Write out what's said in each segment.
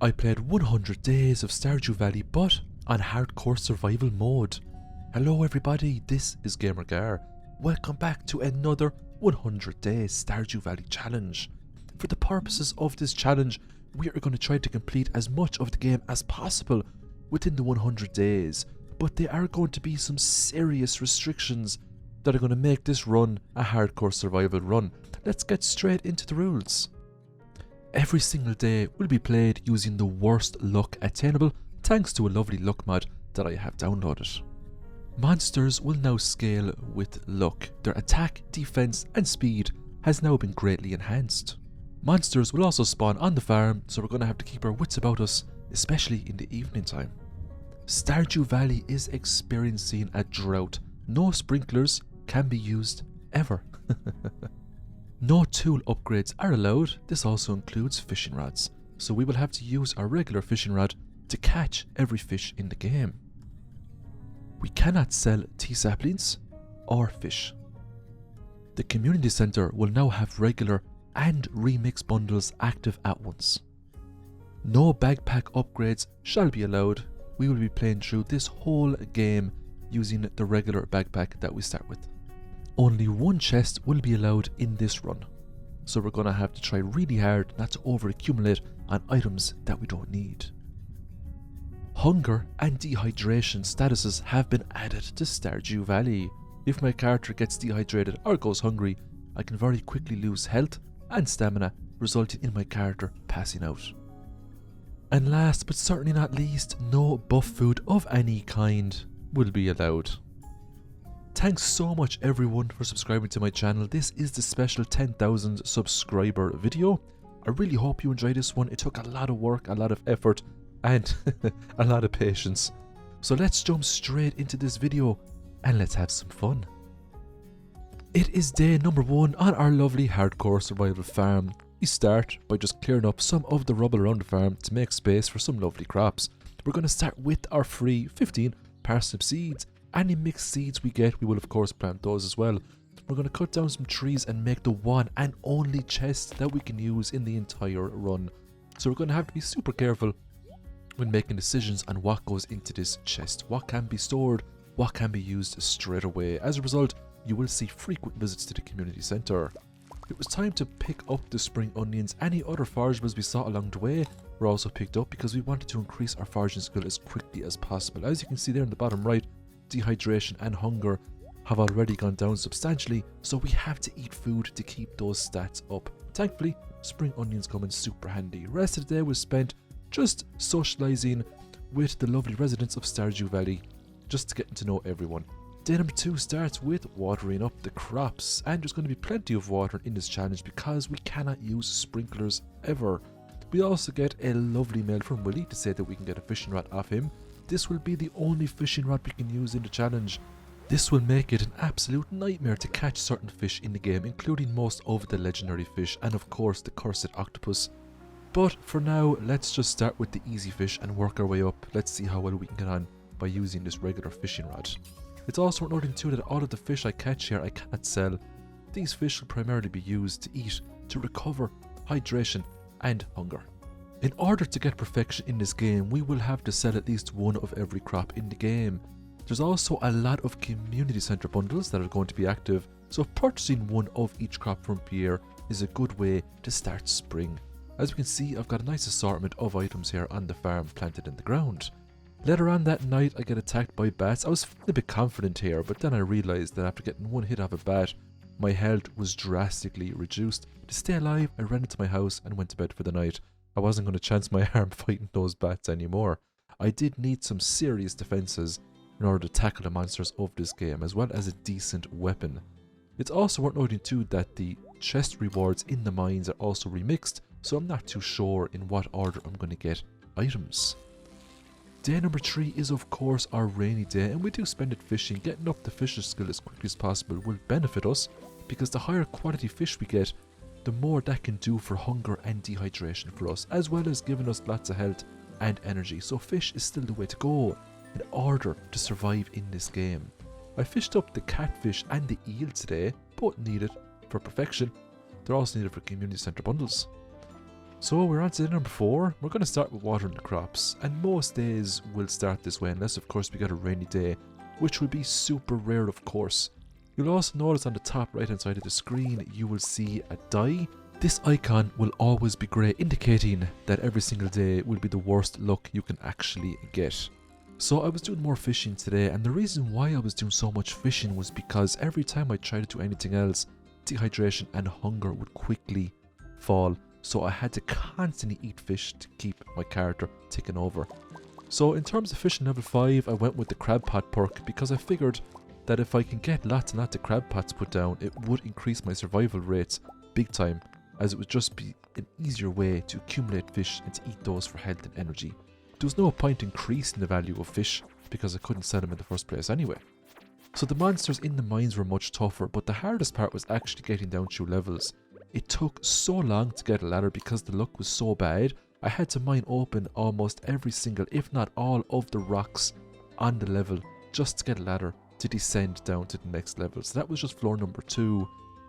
I played 100 days of Stardew Valley, but on hardcore survival mode. Hello everybody, this is GamerGar. Welcome back to another 100 days Stardew Valley challenge. For the purposes of this challenge, we are going to try to complete as much of the game as possible within the 100 days, but there are going to be some serious restrictions that are going to make this run a hardcore survival run. Let's get straight into the rules. Every single day will be played using the worst luck attainable thanks to a lovely luck mod that I have downloaded. Monsters will now scale with luck. Their attack, defense and speed has now been greatly enhanced. Monsters will also spawn on the farm, so we're going to have to keep our wits about us, especially in the evening time. Stardew Valley is experiencing a drought. No sprinklers can be used ever. No tool upgrades are allowed. This also includes fishing rods, so we will have to use our regular fishing rod to catch every fish in the game. We cannot sell tea saplings or fish. The community center will now have regular and remix bundles active at once. No backpack upgrades shall be allowed. We will be playing through this whole game using the regular backpack that we start with. Only one chest will be allowed in this run, so we're going to have to try really hard not to over accumulate on items that we don't need. Hunger and dehydration statuses have been added to Stardew Valley. If my character gets dehydrated or goes hungry, I can very quickly lose health and stamina, resulting in my character passing out. And last but certainly not least, no buff food of any kind will be allowed. Thanks so much everyone for subscribing to my channel. This is the special 10,000 subscriber video. I really hope you enjoyed this one. It took a lot of work, a lot of effort and a lot of patience. So let's jump straight into this video and let's have some fun. It is day number 1 on our lovely hardcore survival farm. We start by just clearing up some of the rubble around the farm to make space for some lovely crops. We're going to start with our free 15 parsnip seeds. Any mixed seeds we get, we will of course plant those as well. We're going to cut down some trees and make the one and only chest that we can use in the entire run. So we're going to have to be super careful when making decisions on what goes into this chest, what can be stored, what can be used straight away. As a result, you will see frequent visits to the community center. It was time to pick up the spring onions. Any other forageables we saw along the way were also picked up because we wanted to increase our foraging skill as quickly as possible. As you can see there in the bottom right, dehydration and hunger have already gone down substantially, so we have to eat food to keep those stats up. Thankfully, spring onions come in super handy. Rest of the day was spent just socializing with the lovely residents of Stardew Valley, just getting to know everyone. Day number 2 starts with watering up the crops, and there's going to be plenty of water in this challenge because we cannot use sprinklers ever. We also get a lovely mail from Willie to say that we can get a fishing rod off him. This will be the only fishing rod we can use in the challenge. This will make it an absolute nightmare to catch certain fish in the game, including most of the legendary fish and of course the cursed octopus. But for now, let's just start with the easy fish and work our way up. Let's see how well we can get on by using this regular fishing rod. It's also worth noting too that all of the fish I catch here I cannot sell. These fish will primarily be used to eat, to recover hydration and hunger. In order to get perfection in this game, we will have to sell at least one of every crop in the game. There's also a lot of community center bundles that are going to be active, so purchasing one of each crop from Pierre is a good way to start spring. As we can see, I've got a nice assortment of items here on the farm planted in the ground. Later on that night, I get attacked by bats. I was feeling a bit confident here, but then I realized that after getting one hit off a bat, my health was drastically reduced. To stay alive, I ran into my house and went to bed for the night. I wasn't going to chance my arm fighting those bats anymore. I did need some serious defenses in order to tackle the monsters of this game, as well as a decent weapon. It's also worth noting too that the chest rewards in the mines are also remixed, so I'm not too sure in what order I'm going to get items. Day number 3 is of course our rainy day, and we do spend it fishing. Getting up the fisher skill as quickly as possible will benefit us, because the higher quality fish we get, the more that can do for hunger and dehydration for us, as well as giving us lots of health and energy. So fish is still the way to go in order to survive in this game. I fished up the catfish and the eel today, both needed for perfection. They're also needed for community center bundles. So we're on to day number 4. We're going to start with watering the crops, and most days will start this way unless of course we get a rainy day, which will be super rare of course. You'll also notice on the top right hand side of the screen you will see a die. This icon will always be grey, indicating that every single day will be the worst luck you can actually get. So I was doing more fishing today, and the reason why I was doing so much fishing was because every time I tried to do anything else, dehydration and hunger would quickly fall. So I had to constantly eat fish to keep my character ticking over. So in terms of fishing level 5, I went with the crab pot perk because I figured that if I can get lots and lots of crab pots put down, it would increase my survival rates big time, as it would just be an easier way to accumulate fish and to eat those for health and energy. There was no point increasing the value of fish because I couldn't sell them in the first place anyway. So the monsters in the mines were much tougher, but the hardest part was actually getting down through levels. It took so long to get a ladder because the luck was so bad. I had to mine open almost every single, if not all, of the rocks on the level just to get a ladder to descend down to the next level. So that was just floor number 2.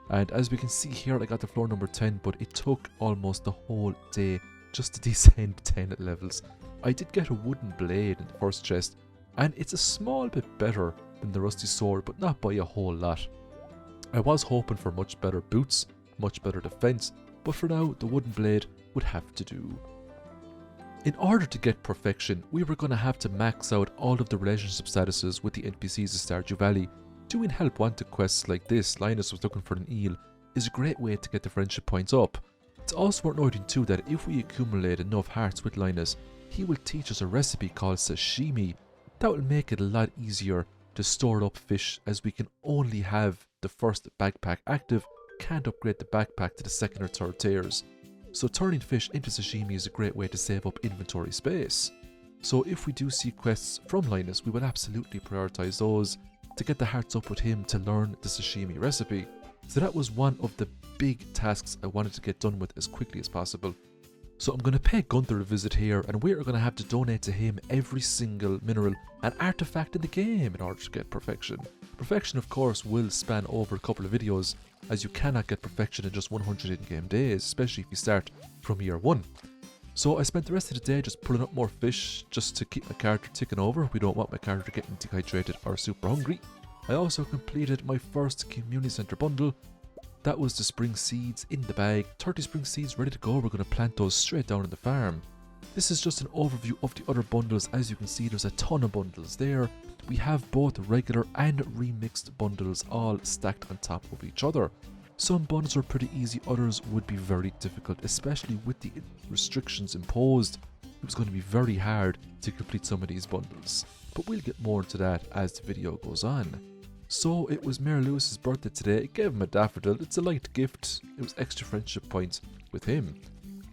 And as we can see here, I got to floor number 10, but it took almost the whole day just to descend 10 levels. I did get a wooden blade in the first chest, and it's a small bit better than the rusty sword, but not by a whole lot. I was hoping for much better boots, much better defense, but for now the wooden blade would have to do. In order to get perfection, we were going to have to max out all of the relationship statuses with the NPCs of Stardew Valley. Doing help wanted quests like this, Linus was looking for an eel, is a great way to get the friendship points up. It's also worth noting too that if we accumulate enough hearts with Linus, he will teach us a recipe called sashimi. That will make it a lot easier to store up fish, as we can only have the first backpack active, can't upgrade the backpack to the second or third tiers. So turning fish into sashimi is a great way to save up inventory space. So if we do see quests from Linus, we will absolutely prioritise those to get the hearts up with him to learn the sashimi recipe. So that was one of the big tasks I wanted to get done with as quickly as possible. So I'm going to pay Gunther a visit here, and we're going to have to donate to him every single mineral and artifact in the game in order to get perfection. Perfection of course will span over a couple of videos, as you cannot get perfection in just 100 in-game days, especially if you start from year 1. So I spent the rest of the day just pulling up more fish just to keep my character ticking over. We don't want my character getting dehydrated or super hungry. I also completed my first community center bundle. That was the spring seeds in the bag, 30 spring seeds ready to go. We're going to plant those straight down in the farm. This is just an overview of the other bundles. As you can see, there's a ton of bundles there. We have both regular and remixed bundles all stacked on top of each other. Some bundles are pretty easy, others would be very difficult, especially with the restrictions imposed. It was going to be very hard to complete some of these bundles, but we'll get more into that as the video goes on. So it was Mayor Lewis's birthday today. I gave him a daffodil. It's a light gift. It was extra friendship points with him.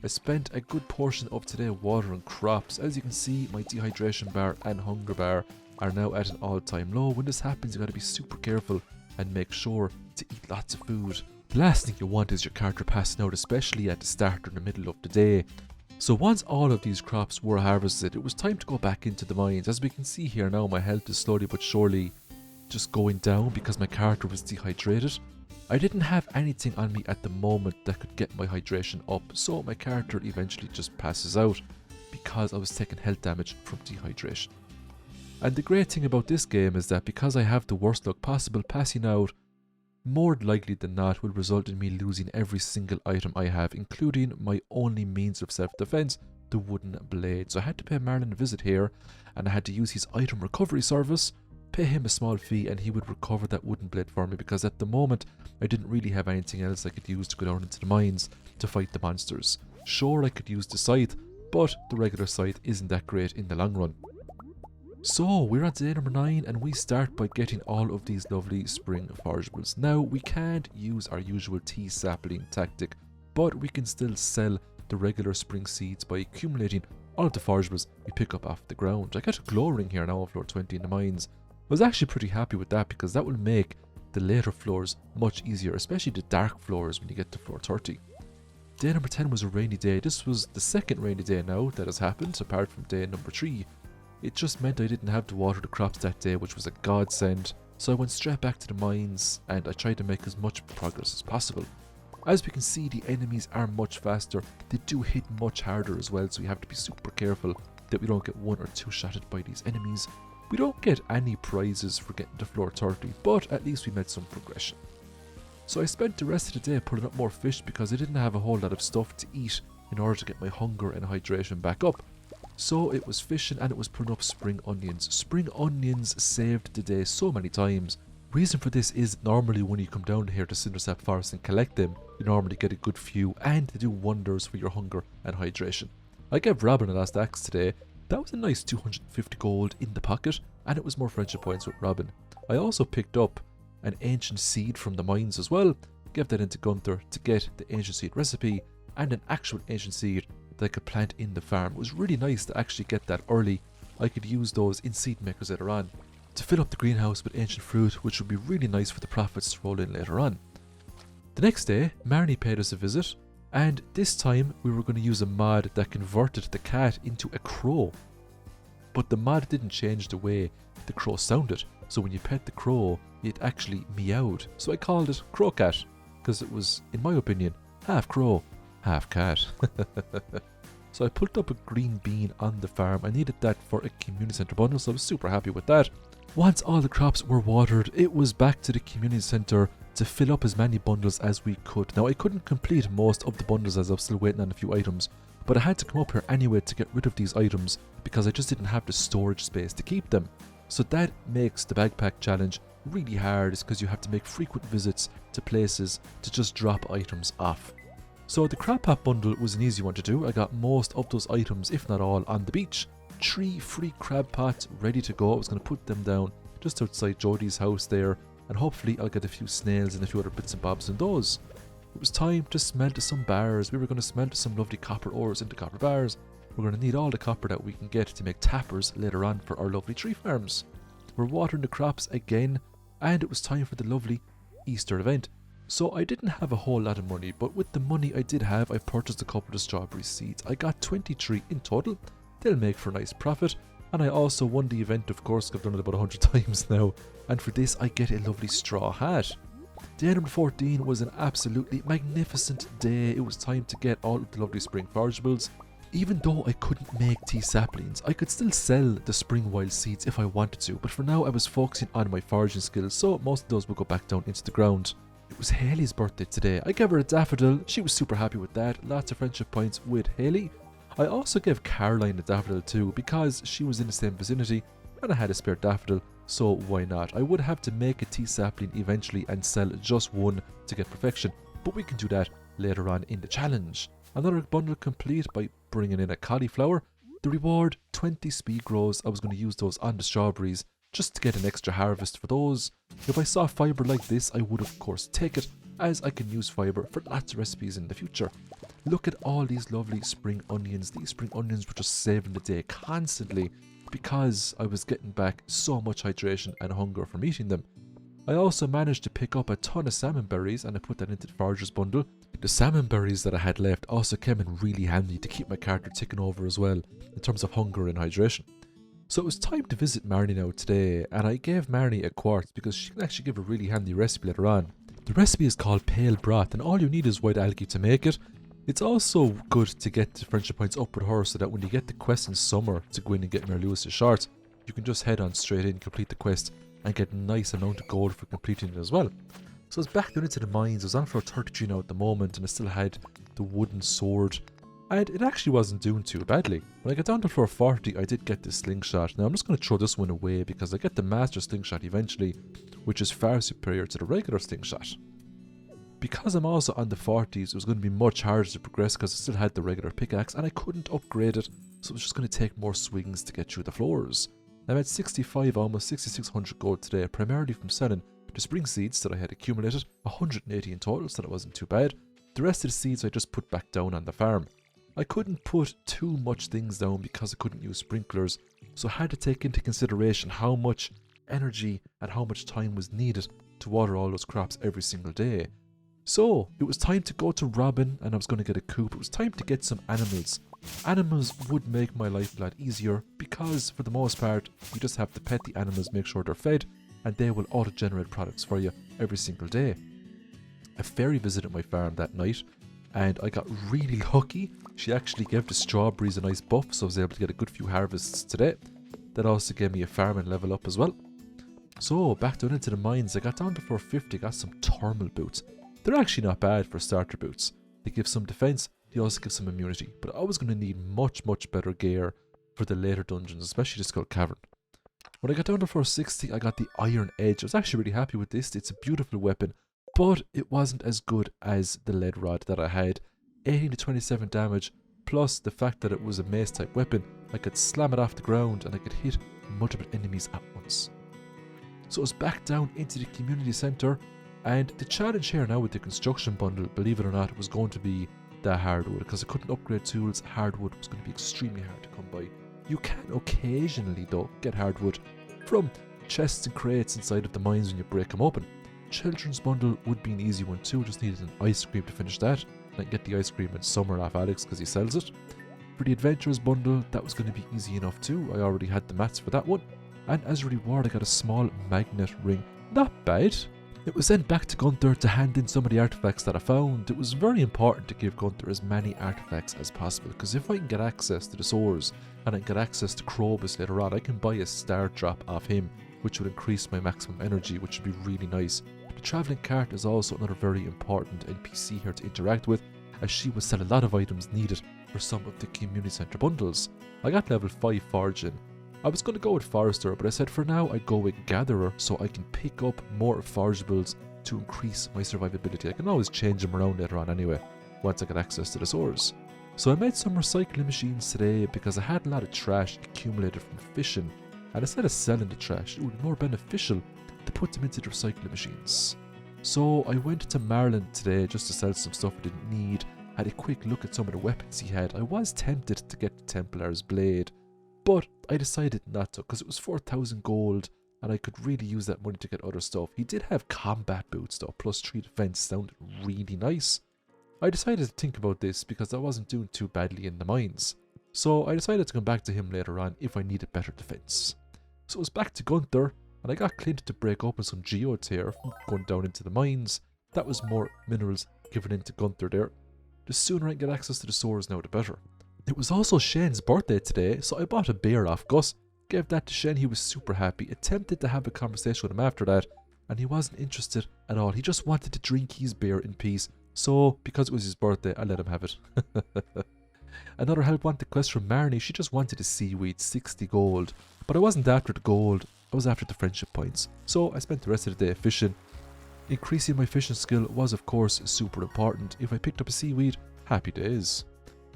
I spent a good portion of today watering crops. As you can see, my dehydration bar and hunger bar are now at an all-time low. When this happens, you got to be super careful and make sure to eat lots of food. The last thing you want is your character passing out, especially at the start or in the middle of the day. So once all of these crops were harvested, it was time to go back into the mines. As we can see here now, my health is slowly but surely just going down because my character was dehydrated. I didn't have anything on me at the moment that could get my hydration up, so my character eventually just passes out because I was taking health damage from dehydration. And the great thing about this game is that because I have the worst luck possible, passing out more likely than not will result in me losing every single item I have, including my only means of self-defense, the wooden blade. So I had to pay Marlon a visit here, and I had to use his item recovery service, pay him a small fee, and he would recover that wooden blade for me, because at the moment I didn't really have anything else I could use to go down into the mines to fight the monsters. Sure, I could use the scythe, but the regular scythe isn't that great in the long run. So we're on day number 9, and we start by getting all of these lovely spring forageables. Now we can't use our usual tea sapling tactic, but we can still sell the regular spring seeds by accumulating all of the forageables we pick up off the ground. I got a glow ring here now on floor 20 in the mines. I was actually pretty happy with that because that will make the later floors much easier, especially the dark floors when you get to floor 30. Day number 10 was a rainy day. This was the second rainy day now that has happened, apart from day number 3. It just meant I didn't have to water the crops that day, which was a godsend. So I went straight back to the mines and I tried to make as much progress as possible. As we can see, the enemies are much faster. They do hit much harder as well, so we have to be super careful that we don't get 1 or 2 shotted by these enemies. We don't get any prizes for getting to floor 30, but at least we made some progression. So I spent the rest of the day putting up more fish because I didn't have a whole lot of stuff to eat in order to get my hunger and hydration back up. So it was fishing and it was putting up spring onions. Spring onions saved the day so many times. Reason for this is normally when you come down here to Cindersap Forest and collect them, you normally get a good few and they do wonders for your hunger and hydration. I gave Robin a last axe today. That was a nice 250 gold in the pocket, and it was more friendship points with Robin. I also picked up an ancient seed from the mines as well, gave that into Gunther to get the ancient seed recipe and an actual ancient seed that I could plant in the farm. It was really nice to actually get that early. I could use those in seed makers later on to fill up the greenhouse with ancient fruit, which would be really nice for the profits to roll in later on. The next day, Marnie paid us a visit, and this time we were going to use a mod that converted the cat into a crow. But the mod didn't change the way the crow sounded, so when you pet the crow, it actually meowed. So I called it Crow Cat, because it was, in my opinion, half crow, half cat. So I pulled up a green bean on the farm. I needed that for a community centre bundle, so I was super happy with that. Once all the crops were watered, it was back to the community centre to fill up as many bundles as we could. Now I couldn't complete most of the bundles as I was still waiting on a few items, but I had to come up here anyway to get rid of these items because I just didn't have the storage space to keep them. So that makes the backpack challenge really hard, is because you have to make frequent visits to places to just drop items off. So the crab pot bundle was an easy one to do. I got most of those items, if not all, on the beach. 3 free crab pots ready to go. I was going to put them down just outside Jodie's house there, and hopefully I'll get a few snails and a few other bits and bobs in those. It was time to smelt some bars. We were going to smelt some lovely copper ores into copper bars. We're going to need all the copper that we can get to make tappers later on for our lovely tree farms. We're watering the crops again, and it was time for the lovely Easter event. So I didn't have a whole lot of money, but with the money I did have, I purchased a couple of strawberry seeds. I got 23 in total. They'll make for a nice profit. And I also won the event, of course. I've done it about 100 times now. And for this, I get a lovely straw hat. Day number 14 was an absolutely magnificent day. It was time to get all of the lovely spring forageables. Even though I couldn't make tea saplings, I could still sell the spring wild seeds if I wanted to. But for now, I was focusing on my foraging skills, so most of those will go back down into the ground. It was Haley's birthday today. I gave her a daffodil. She was super happy with that. Lots of friendship points with Haley. I also gave Caroline a daffodil too because she was in the same vicinity and I had a spare daffodil, so why not? I would have to make a tea sapling eventually and sell just one to get perfection, but we can do that later on in the challenge. Another bundle complete by bringing in a cauliflower. The reward, 20 speed grows. I was going to use those on the strawberries just to get an extra harvest for those. If I saw fibre like this, I would of course take it, as I can use fibre for lots of recipes in the future. Look at all these lovely spring onions. These spring onions were just saving the day constantly because I was getting back so much hydration and hunger from eating them. I also managed to pick up a ton of salmon berries and I put that into the forager's bundle. The salmon berries that I had left also came in really handy to keep my character ticking over as well in terms of hunger and hydration. So it was time to visit Marnie now today, and I gave Marnie a quartz because she can actually give a really handy recipe later on. The recipe is called pale broth and all you need is white algae to make it. It's also good to get the friendship points up with her so that when you get the quest in summer to go in and get Mare Lewis's short, you can just head on straight in, complete the quest and get a nice amount of gold for completing it as well. So I was back down into the mines. I was on floor 33 now at the moment and I still had the wooden sword. And it actually wasn't doing too badly. When I got down to floor 40, I did get this slingshot. Now I'm just going to throw this one away because I get the master slingshot eventually, which is far superior to the regular slingshot. Because I'm also on the 40s, it was going to be much harder to progress because I still had the regular pickaxe and I couldn't upgrade it, so it was just going to take more swings to get through the floors. I'm at 65, almost 6600 gold today, primarily from selling the spring seeds that I had accumulated, 180 in total, so that wasn't too bad. The rest of the seeds I just put back down on the farm. I couldn't put too much things down because I couldn't use sprinklers, so I had to take into consideration how much energy and how much time was needed to water all those crops every single day. So it was time to go to Robin and I was going to get a coop. It was time to get some animals. Animals would make my life a lot easier because for the most part you just have to pet the animals, make sure they're fed, and they will auto-generate products for you every single day. A fairy visited my farm that night, and I got really lucky. She actually gave the strawberries a nice buff, so I was able to get a good few harvests today. That also gave me a farming level up as well. So, back down into the mines, I got down to 450, got some thermal boots. They're actually not bad for starter boots. They give some defense, they also give some immunity, but I was going to need much better gear for the later dungeons, especially the Skull Cavern. When I got down to 460, I got the Iron Edge. I was actually really happy with this. It's a beautiful weapon, but it wasn't as good as the Lead Rod that I had. 18 to 27 damage, plus the fact that it was a mace type weapon. I could slam it off the ground and I could hit multiple enemies at once. So I was back down into the community centre, and the challenge here now with the construction bundle, believe it or not, was going to be the hardwood, because I couldn't upgrade tools. Hardwood was going to be extremely hard to come by. You can occasionally though get hardwood from chests and crates inside of the mines when you break them open. Children's bundle would be an easy one too, just needed an ice cream to finish that, and I can get the ice cream in summer off Alex because he sells it. For the adventurers bundle, that was going to be easy enough too. I already had the mats for that one, and as a reward I got a small magnet ring. Not bad. It was sent back to Gunther to hand in some of the artifacts that I found. It was very important to give Gunther as many artifacts as possible, because if I can get access to the swords and I can get access to Krobus later on, I can buy a star drop off him, which would increase my maximum energy, which would be really nice. The travelling cart is also another very important NPC here to interact with, as she will sell a lot of items needed for some of the community centre bundles. I got level 5 Foraging. I was going to go with Forester, but I said for now I'd go with Gatherer so I can pick up more forageables to increase my survivability. I can always change them around later on anyway, once I get access to the swords. So I made some recycling machines today because I had a lot of trash accumulated from fishing, and instead of selling the trash, it would be more beneficial to put them into the recycling machines. So I went to Marlin today just to sell some stuff I didn't need, had a quick look at some of the weapons he had. I was tempted to get the Templar's Blade, but I decided not to because it was 4,000 gold and I could really use that money to get other stuff. He did have combat boots though, plus 3 defense, sounded really nice. I decided to think about this because I wasn't doing too badly in the mines. So I decided to come back to him later on if I needed better defense. So it was back to Gunther, and I got Clint to break open some geodes here from going down into the mines. That was more minerals given into Gunther there. The sooner I can get access to the swords now, the better. It was also Shane's birthday today, so I bought a beer off Gus, gave that to Shane. He was super happy, attempted to have a conversation with him after that, and he wasn't interested at all. He just wanted to drink his beer in peace, so because it was his birthday, I let him have it. Another help wanted quest from Marnie. She just wanted a seaweed, 60 gold, but I wasn't after the gold, I was after the friendship points, so I spent the rest of the day fishing. Increasing my fishing skill was of course super important. If I picked up a seaweed, happy days.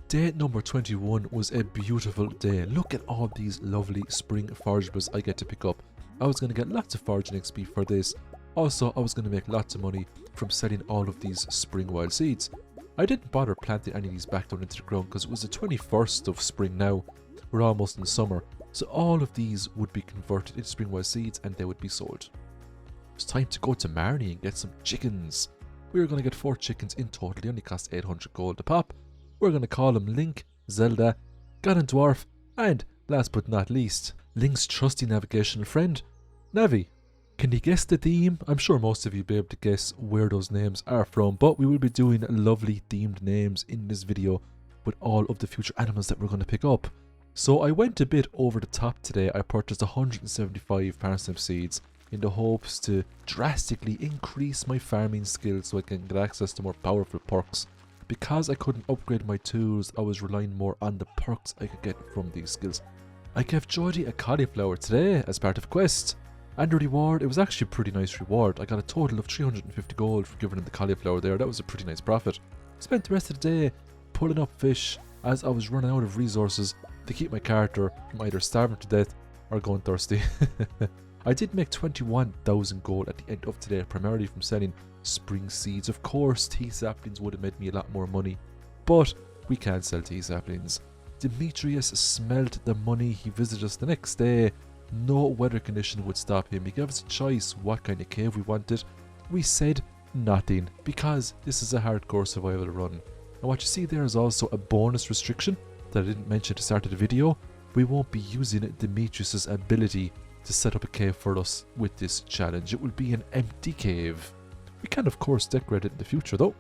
Day number 21 was a beautiful day. Look at all these lovely spring forageables I get to pick up. I was going to get lots of foraging XP for this. Also, I was going to make lots of money from selling all of these spring wild seeds. I didn't bother planting any of these back down into the ground because it was the 21st of spring now. We're almost in summer. So all of these would be converted into spring wild seeds and they would be sold. It's time to go to Marnie and get some chickens. We were going to get 4 chickens in total. They only cost 800 gold a pop. We're going to call them Link, Zelda, Ganondorf, and last but not least, Link's trusty navigational friend, Navi. Can you guess the theme? I'm sure most of you will be able to guess where those names are from, but we will be doing lovely themed names in this video with all of the future animals that we're going to pick up. So I went a bit over the top today. I purchased 175 parsnip seeds in the hopes to drastically increase my farming skills so I can get access to more powerful perks. Because I couldn't upgrade my tools, I was relying more on the perks I could get from these skills. I gave Jodie a cauliflower today as part of a quest. And the reward, it was actually a pretty nice reward. I got a total of 350 gold for giving him the cauliflower there. That was a pretty nice profit. Spent the rest of the day pulling up fish as I was running out of resources to keep my character from either starving to death or going thirsty. I did make 21,000 gold at the end of today, primarily from selling spring seeds. Of course, tea saplings would have made me a lot more money, but we can't sell tea saplings. Demetrius smelled the money. He visited us the next day. No weather condition would stop him. He gave us a choice what kind of cave we wanted. We said nothing because this is a hardcore survival run. And what you see there is also a bonus restriction that I didn't mention at the start of the video. We won't be using Demetrius's ability to set up a cave for us with this challenge. It will be an empty cave. We can of course decorate it in the future though.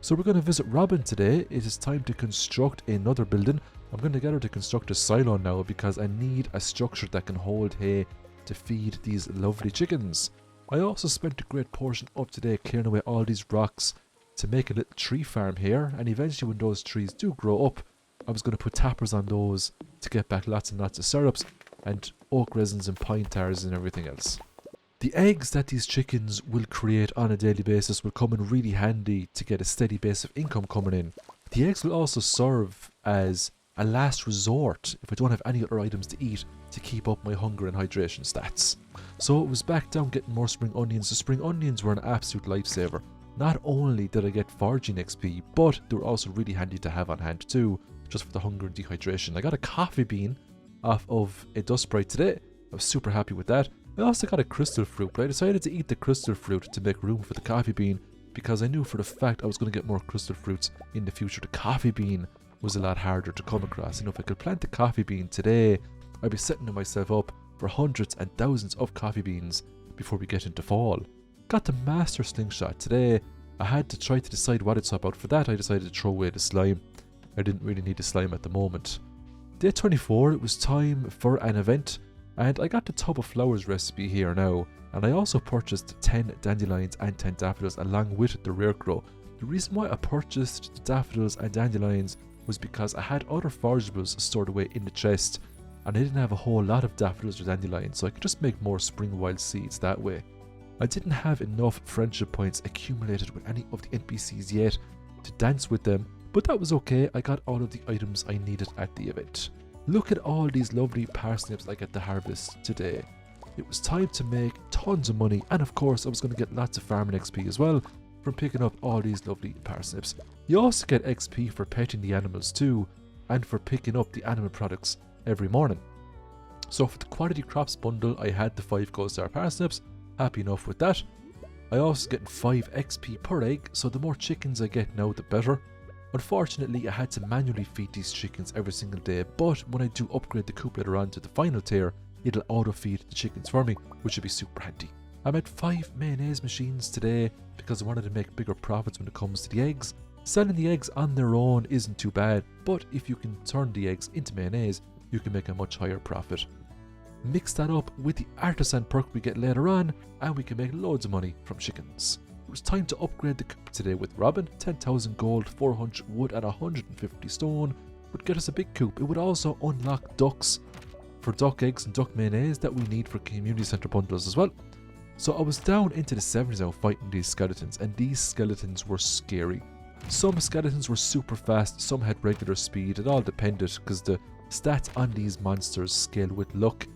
So we're going to visit Robin today. It is time to construct another building. I'm going to get her to construct a silo now because I need a structure that can hold hay to feed these lovely chickens. I also spent a great portion of today clearing away all these rocks to make a little tree farm here, and eventually when those trees do grow up, I was going to put tappers on those to get back lots and lots of syrups and oak resins and pine tars and everything else. The eggs that these chickens will create on a daily basis will come in really handy to get a steady base of income coming in. The eggs will also serve as a last resort if I don't have any other items to eat to keep up my hunger and hydration stats. So it was back down getting more spring onions. The spring onions were an absolute lifesaver. Not only did I get foraging XP, but they were also really handy to have on hand too, just for the hunger and dehydration. I got a coffee bean off of a dust sprite today. I was super happy with that. I also got a crystal fruit, but I decided to eat the crystal fruit to make room for the coffee bean because I knew for the fact I was going to get more crystal fruits in the future. The coffee bean was a lot harder to come across. You know, if I could plant the coffee bean today, I'd be setting myself up for hundreds and thousands of coffee beans before we get into fall. Got the master slingshot today. I had to try to decide what I'd swap out for that. I decided to throw away the slime. I didn't really need the slime at the moment. Day 24, it was time for an event. And I got the tub of flowers recipe here now, and I also purchased 10 dandelions and 10 daffodils along with the rare grow. The reason why I purchased the daffodils and dandelions was because I had other forageables stored away in the chest, and I didn't have a whole lot of daffodils or dandelions, so I could just make more spring wild seeds that way. I didn't have enough friendship points accumulated with any of the NPCs yet to dance with them, but that was okay. I got all of the items I needed at the event. Look at all these lovely parsnips I get to harvest today. It was time to make tons of money, and of course I was going to get lots of farming XP as well from picking up all these lovely parsnips. You also get XP for petting the animals too, and for picking up the animal products every morning. So for the quality crops bundle I had the 5 gold star parsnips, happy enough with that. I also getting 5 XP per egg, so the more chickens I get now the better. Unfortunately, I had to manually feed these chickens every single day, but when I do upgrade the coop later on to the final tier, it'll auto-feed the chickens for me, which would be super handy. I made 5 mayonnaise machines today because I wanted to make bigger profits when it comes to the eggs. Selling the eggs on their own isn't too bad, but if you can turn the eggs into mayonnaise, you can make a much higher profit. Mix that up with the artisan perk we get later on, and we can make loads of money from chickens. It was time to upgrade the coop today with Robin. 10,000 gold, 400 wood and 150 stone would get us a big coop. It would also unlock ducks for duck eggs and duck mayonnaise that we need for community centre bundles as well. So I was down into the 70s now fighting these skeletons, and these skeletons were scary. Some skeletons were super fast, some had regular speed. It all depended because the stats on these monsters scale with luck.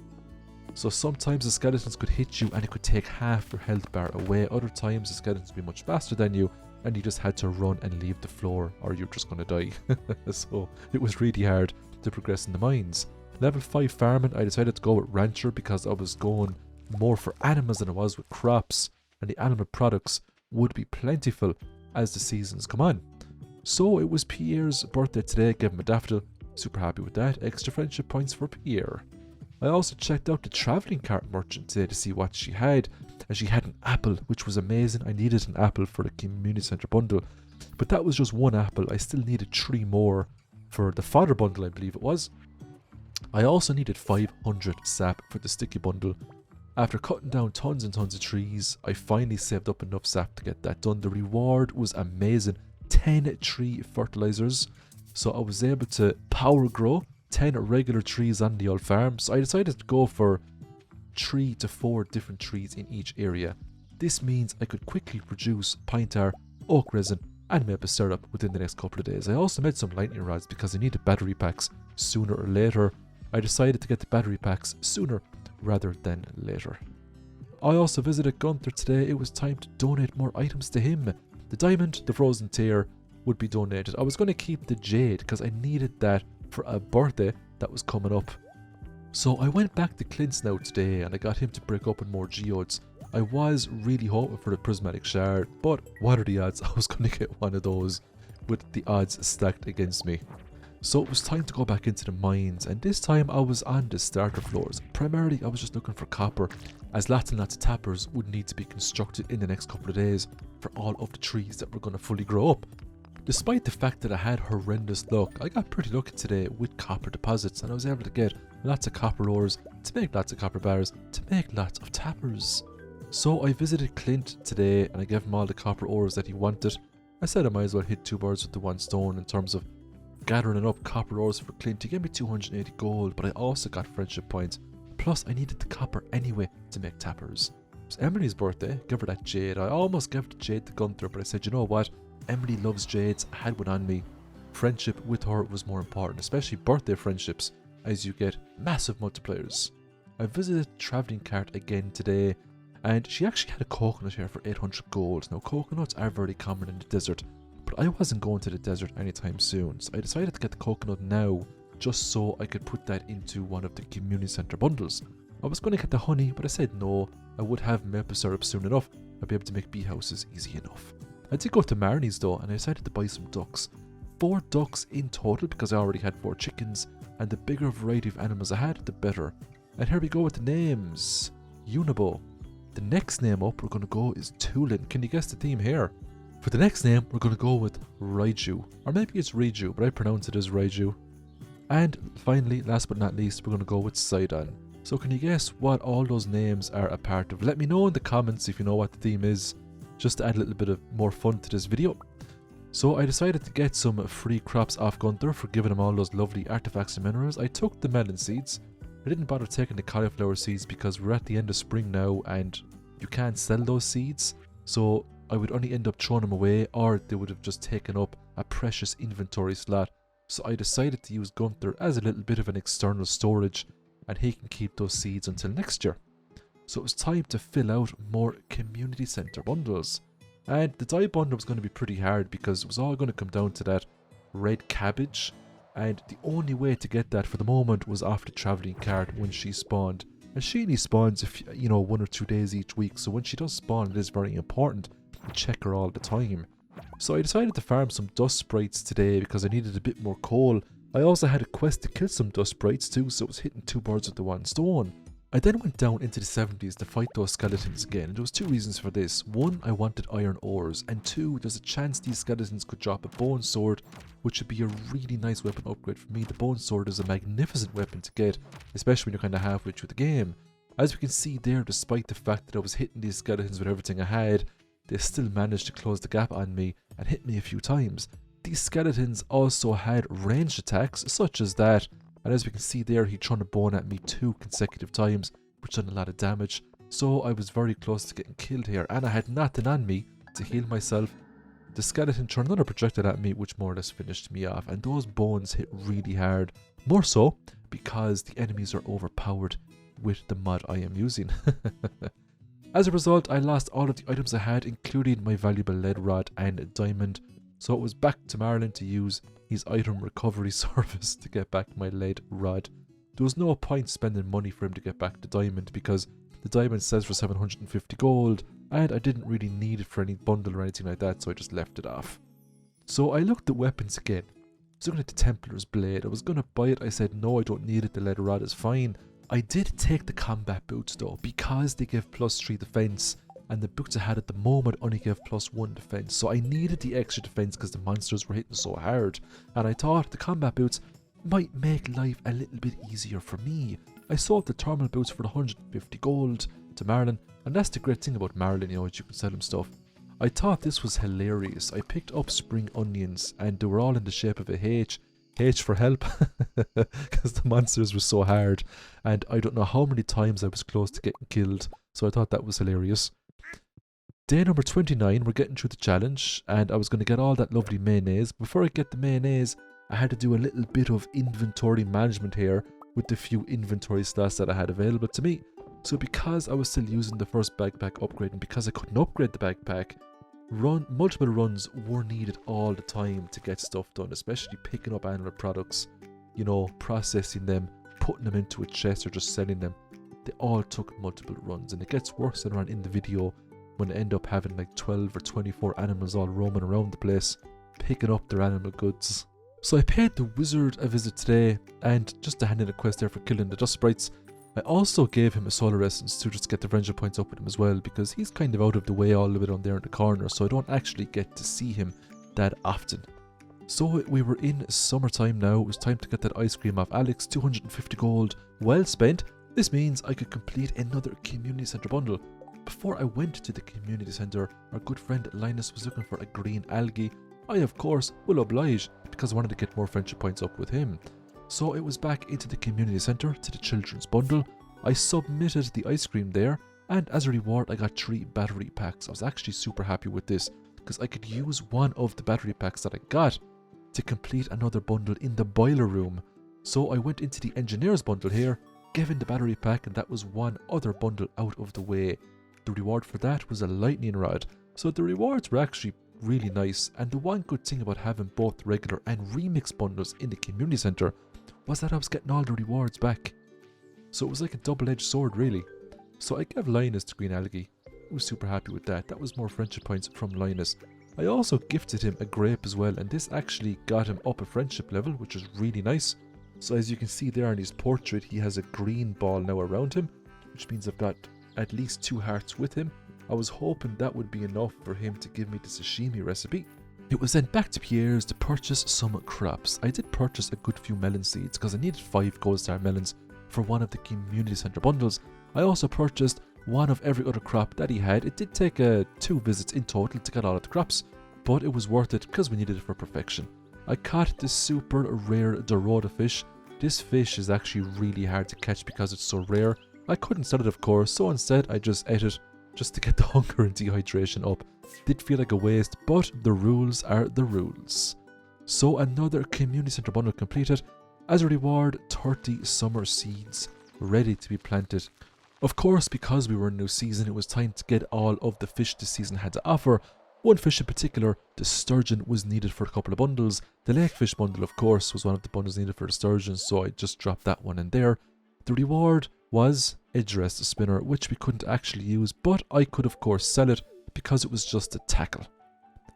So sometimes the skeletons could hit you and it could take half your health bar away. Other times the skeletons would be much faster than you and you just had to run and leave the floor or you're just going to die. So it was really hard to progress in the mines. Level 5 farming, I decided to go with rancher because I was going more for animals than I was with crops, and the animal products would be plentiful as the seasons come on. So it was Pierre's birthday today, gave him a daffodil. Super happy with that. Extra friendship points for Pierre. I also checked out the travelling cart merchant today to see what she had, and she had an apple, which was amazing. I needed an apple for the community centre bundle, but that was just one apple. I still needed 3 more for the fodder bundle, I believe it was. I also needed 500 sap for the sticky bundle. After cutting down tons and tons of trees, I finally saved up enough sap to get that done. The reward was amazing. 10 tree fertilizers, so I was able to power grow 10 regular trees on the old farm. So I decided to go for 3 to 4 different trees in each area. This means I could quickly produce pine tar, oak resin and maple syrup within the next couple of days. I also made some lightning rods because I needed battery packs sooner or later. I decided to get the battery packs sooner rather than later. I also visited Gunther today. It was time to donate more items to him. The diamond, the frozen tear would be donated. I was going to keep the jade because I needed that for a birthday that was coming up. So I went back to Clint's now today and I got him to break open more geodes. I was really hoping for the prismatic shard, but what are the odds I was going to get one of those with the odds stacked against me? So it was time to go back into the mines, and this time I was on the starter floors. Primarily I was just looking for copper, as lots and lots of tappers would need to be constructed in the next couple of days for all of the trees that were going to fully grow up. Despite the fact that I had horrendous luck, I got pretty lucky today with copper deposits, and I was able to get lots of copper ores to make lots of copper bars to make lots of tappers. So I visited Clint today and I gave him all the copper ores that he wanted. I said I might as well hit 2 birds with the 1 stone in terms of gathering up copper ores for Clint. He gave me 280 gold, but I also got friendship points. Plus I needed the copper anyway to make tappers. It was Emily's birthday, give her that jade. I almost gave the jade to Gunther, but I said, you know what? Emily loves jades, I had one on me. Friendship with her was more important, especially birthday friendships, as you get massive multipliers. I visited the travelling cart again today, and she actually had a coconut here for 800 gold. Now coconuts are very common in the desert, but I wasn't going to the desert anytime soon, so I decided to get the coconut now, just so I could put that into one of the community centre bundles. I was going to get the honey, but I said no, I would have maple syrup soon enough. I'd be able to make bee houses easy enough. I did go to Marnie's though, and I decided to buy some ducks. 4 ducks in total because I already had 4 chickens, and the bigger variety of animals I had, the better. And here we go with the names. Unibo. The next name up we're going to go is Tulin. Can you guess the theme here? For the next name, we're going to go with Raiju. Or maybe it's Raiju, but I pronounce it as Raiju. And finally, last but not least, we're going to go with Sidon. So can you guess what all those names are a part of? Let me know in the comments if you know what the theme is, just to add a little bit of more fun to this video. So I decided to get some free crops off Gunther for giving him all those lovely artifacts and minerals. I took the melon seeds. I didn't bother taking the cauliflower seeds because we're at the end of spring now and you can't sell those seeds. So I would only end up throwing them away, or they would have just taken up a precious inventory slot. So I decided to use Gunther as a little bit of an external storage, and he can keep those seeds until next year. So it was time to fill out more community centre bundles. And the dye bundle was going to be pretty hard because it was all going to come down to that red cabbage. And the only way to get that for the moment was off the travelling cart when she spawned. And she only spawns, 1 or 2 days each week. So when she does spawn, it is very important to check her all the time. So I decided to farm some dust sprites today because I needed a bit more coal. I also had a quest to kill some dust sprites too, so it was hitting 2 birds with the 1 stone. I then went down into the 70s to fight those skeletons again, and there was 2 reasons for this. 1, I wanted iron ores, and 2, there's a chance these skeletons could drop a bone sword, which would be a really nice weapon upgrade for me. The bone sword is a magnificent weapon to get, especially when you're kind of halfway through the game. As we can see there, despite the fact that I was hitting these skeletons with everything I had, they still managed to close the gap on me and hit me a few times. These skeletons also had ranged attacks, such as that, and as we can see there, he thrown a bone at me 2 consecutive times, which done a lot of damage. So I was very close to getting killed here, and I had nothing on me to heal myself. The skeleton threw another projectile at me, which more or less finished me off, and those bones hit really hard. More so because the enemies are overpowered with the mod I am using. As a result, I lost all of the items I had, including my valuable lead rod and diamond. So it was back to Marlon to use his item recovery service to get back my lead rod. There was no point spending money for him to get back the diamond because the diamond sells for 750 gold and I didn't really need it for any bundle or anything like that, so I just left it off. So I looked at weapons again. I was looking at the Templar's blade. I was going to buy it. I said no, I don't need it, the lead rod is fine. I did take the combat boots though because they give +3 defense. And the boots I had at the moment only gave +1 defense, so I needed the extra defense because the monsters were hitting so hard. And I thought the combat boots might make life a little bit easier for me. I sold the thermal boots for 150 gold to Marlon, and that's the great thing about Marlon, you can sell him stuff. I thought this was hilarious. I picked up spring onions, and they were all in the shape of a H. H for help, because the monsters were so hard, and I don't know how many times I was close to getting killed, so I thought that was hilarious. Day number 29, we're getting through the challenge, and I was going to get all that lovely mayonnaise. Before I get the mayonnaise, I had to do a little bit of inventory management here with the few inventory slots that I had available to me. So because I was still using the first backpack upgrade, and because I couldn't upgrade the backpack, multiple runs were needed all the time to get stuff done, especially picking up animal products, processing them, putting them into a chest or just selling them. They all took multiple runs, and it gets worse than around in the video when I end up having like 12 or 24 animals all roaming around the place, picking up their animal goods. So I paid the wizard a visit today, and just to hand in a quest there for killing the dust sprites. I also gave him a solar essence to just get the friendship points up with him as well, because he's kind of out of the way all the way down there in the corner, so I don't actually get to see him that often. So we were in summertime now. It was time to get that ice cream off Alex. 250 gold, well spent. This means I could complete another community centre bundle. Before I went to the community centre, our good friend Linus was looking for a green algae. I of course will oblige, because I wanted to get more friendship points up with him. So it was back into the community centre to the children's bundle. I submitted the ice cream there, and as a reward I got 3 battery packs. I was actually super happy with this, because I could use one of the battery packs that I got to complete another bundle in the boiler room. So I went into the engineer's bundle here, given the battery pack, and that was one other bundle out of the way. The reward for that was a lightning rod. So the rewards were actually really nice, and the one good thing about having both regular and remix bundles in the community centre was that I was getting all the rewards back. So it was like a double-edged sword really. So I gave Linus the green algae. I was super happy with that. That was more friendship points from Linus. I also gifted him a grape as well, and this actually got him up a friendship level, which is really nice. So as you can see there in his portrait, he has a green ball now around him, which means I've got at least 2 hearts with him. I was hoping that would be enough for him to give me the sashimi recipe. It was then back to Pierre's to purchase some crops. I did purchase a good few melon seeds because I needed 5 gold star melons for one of the community centre bundles. I also purchased one of every other crop that he had. It did take 2 visits in total to get all of the crops, but it was worth it because we needed it for perfection. I caught this super rare Dorada fish. This fish is actually really hard to catch because it's so rare. I couldn't sell it of course, so instead I just ate it just to get the hunger and dehydration up. Did feel like a waste, but the rules are the rules. So another community centre bundle completed. As a reward, 30 summer seeds ready to be planted. Of course, because we were in new season, it was time to get all of the fish this season had to offer. One fish in particular, the sturgeon, was needed for a couple of bundles. The lakefish bundle, of course, was one of the bundles needed for the sturgeon, so I just dropped that one in there. The reward was a dress spinner, which we couldn't actually use, but I could of course sell it because it was just a tackle.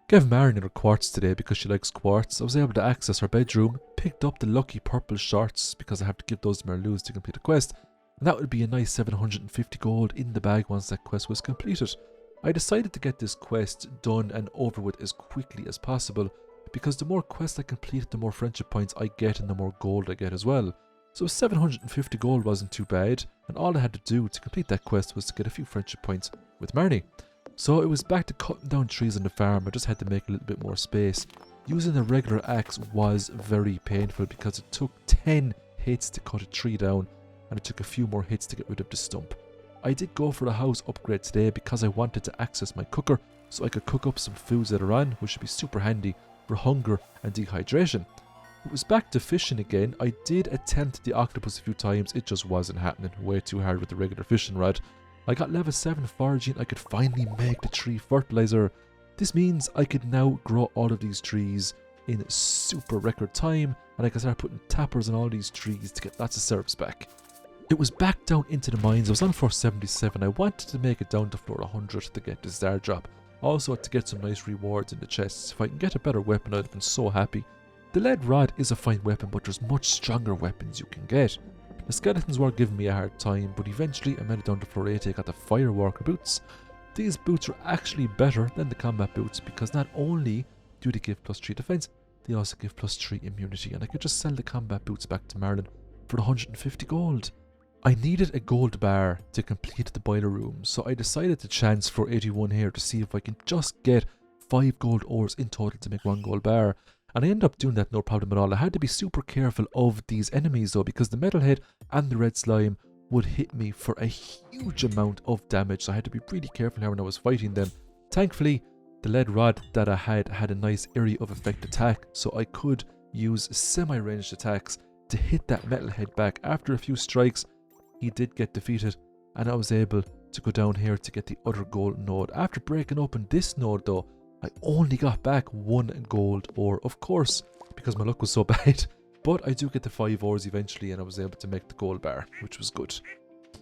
Gave Marin her quartz today because she likes quartz. I was able to access her bedroom, picked up the lucky purple shorts because I have to give those to Merluz to complete the quest, and that would be a nice 750 gold in the bag once that quest was completed. I decided to get this quest done and over with as quickly as possible, because the more quests I complete, the more friendship points I get and the more gold I get as well. So 750 gold wasn't too bad, and all I had to do to complete that quest was to get a few friendship points with Marnie. So it was back to cutting down trees on the farm. I just had to make a little bit more space. Using a regular axe was very painful because it took 10 hits to cut a tree down, and it took a few more hits to get rid of the stump. I did go for a house upgrade today because I wanted to access my cooker so I could cook up some foods later on, which should be super handy for hunger and dehydration. It was back to fishing again. I did attempt the octopus a few times, it just wasn't happening. Way too hard with the regular fishing rod. I got level 7 foraging. I could finally make the tree fertilizer. This means I could now grow all of these trees in super record time, and I can start putting tappers on all these trees to get lots of syrups back. It was back down into the mines. I was on floor 77. I wanted to make it down to floor 100 to get the star drop. Also to get some nice rewards in the chests. If I can get a better weapon, I'd have been so happy. The lead rod is a fine weapon, but there's much stronger weapons you can get. The skeletons were giving me a hard time, but eventually I made it down to floor 80. I got the firewalker boots. These boots are actually better than the combat boots because not only do they give +3 defense, they also give +3 immunity, and I could just sell the combat boots back to Marlon for 150 gold. I needed a gold bar to complete the boiler room, so I decided to chance floor 81 here to see if I can just get 5 gold ores in total to make 1 gold bar. And I ended up doing that no problem at all. I had to be super careful of these enemies though, because the metalhead and the red slime would hit me for a huge amount of damage. So I had to be really careful here when I was fighting them. Thankfully, the lead rod that I had a nice area of effect attack, so I could use semi-ranged attacks to hit that metalhead back. After a few strikes, he did get defeated, and I was able to go down here to get the other gold node. After breaking open this node though, I only got back 1 gold ore, of course, because my luck was so bad. But I do get the 5 ores eventually, and I was able to make the gold bar, which was good.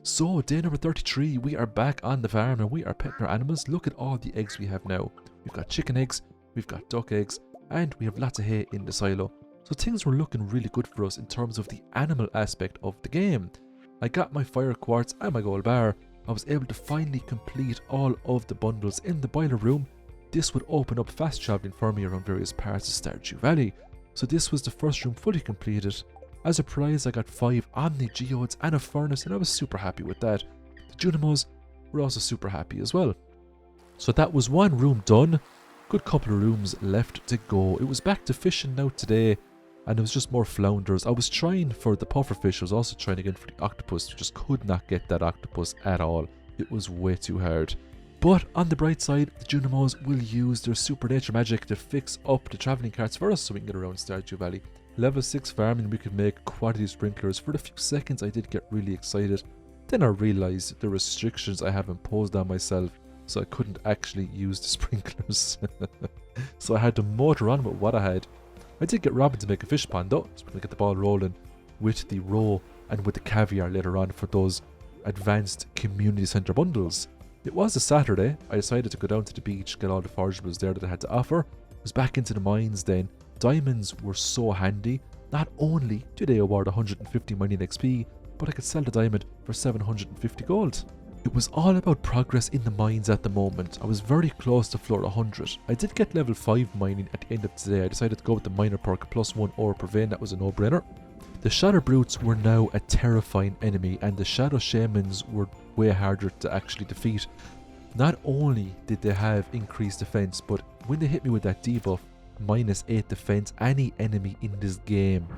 So, day number 33, we are back on the farm and we are petting our animals. Look at all the eggs we have now. We've got chicken eggs, we've got duck eggs, and we have lots of hay in the silo. So So things were looking really good for us in terms of the animal aspect of the game. I got my fire quartz and my gold bar. I was able to finally complete all of the bundles in the boiler room. This would open up fast travelling for me around various parts of Stardew Valley. So this was the first room fully completed. As a prize, I got 5 Omni Geodes and a furnace, and I was super happy with that. The Junimos were also super happy as well. So that was one room done. Good couple of rooms left to go. It was back to fishing now today, and it was just more flounders. I was trying for the pufferfish. I was also trying again for the octopus. Just could not get that octopus at all. It was way too hard. But on the bright side, the Junimos will use their super nature magic to fix up the travelling carts for us so we can get around Stardew Valley. Level 6 farming, we could make quality sprinklers. For the few seconds I did get really excited. Then I realised the restrictions I have imposed on myself, so I couldn't actually use the sprinklers. So I had to motor on with what I had. I did get Robin to make a fish pond though, so we're going to get the ball rolling with the roe and with the caviar later on for those advanced community centre bundles. It was a Saturday. I decided to go down to the beach, get all the forageables there that I had to offer. I was back into the mines then. Diamonds were so handy. Not only do they award 150 mining XP, but I could sell the diamond for 750 gold. It was all about progress in the mines at the moment. I was very close to floor 100. I did get level 5 mining at the end of today. I decided to go with the miner perk +1 ore per vein. That was a no-brainer. The Shadow Brutes were now a terrifying enemy, and the Shadow Shamans were way harder to actually defeat. Not only did they have increased defense, but when they hit me with that debuff, -8 defense, any enemy in this game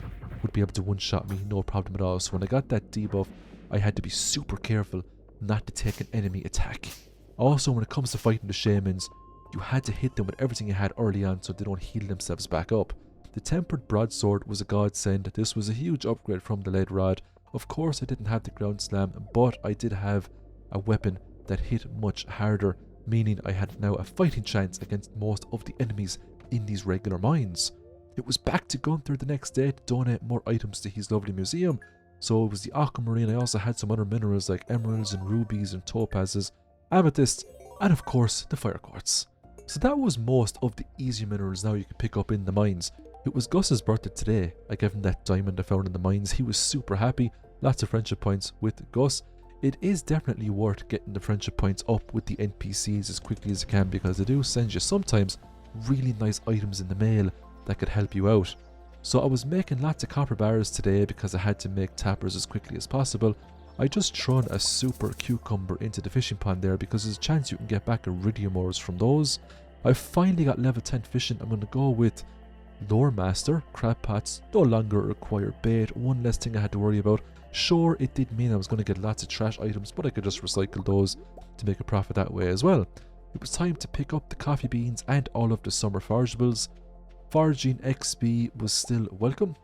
would be able to one-shot me, no problem at all. So when I got that debuff, I had to be super careful not to take an enemy attack. Also, when it comes to fighting the shamans, you had to hit them with everything you had early on so they don't heal themselves back up. The tempered broadsword was a godsend. This was a huge upgrade from the lead rod. Of course I didn't have the ground slam, but I did have a weapon that hit much harder, meaning I had now a fighting chance against most of the enemies in these regular mines. It was back to Gunther the next day to donate more items to his lovely museum. So it was the aquamarine. I also had some other minerals like emeralds and rubies and topazes, amethyst, and of course the fire quartz. So that was most of the easy minerals now you could pick up in the mines. It was Gus's birthday today. I gave him that diamond I found in the mines. He was super happy. Lots of friendship points with Gus. It is definitely worth getting the friendship points up with the NPCs as quickly as you can, because they do send you sometimes really nice items in the mail that could help you out. So I was making lots of copper bars today because I had to make tappers as quickly as possible. I just thrown a super cucumber into the fishing pond there because there's a chance you can get back iridium ores from those. I finally got level 10 fishing. I'm going to go with Lore Master. Crab pots no longer require bait. One less thing I had to worry about. Sure, it did mean I was going to get lots of trash items, but I could just recycle those to make a profit that way as well. It was time to pick up the coffee beans and all of the summer forageables. Foraging XP was still welcome.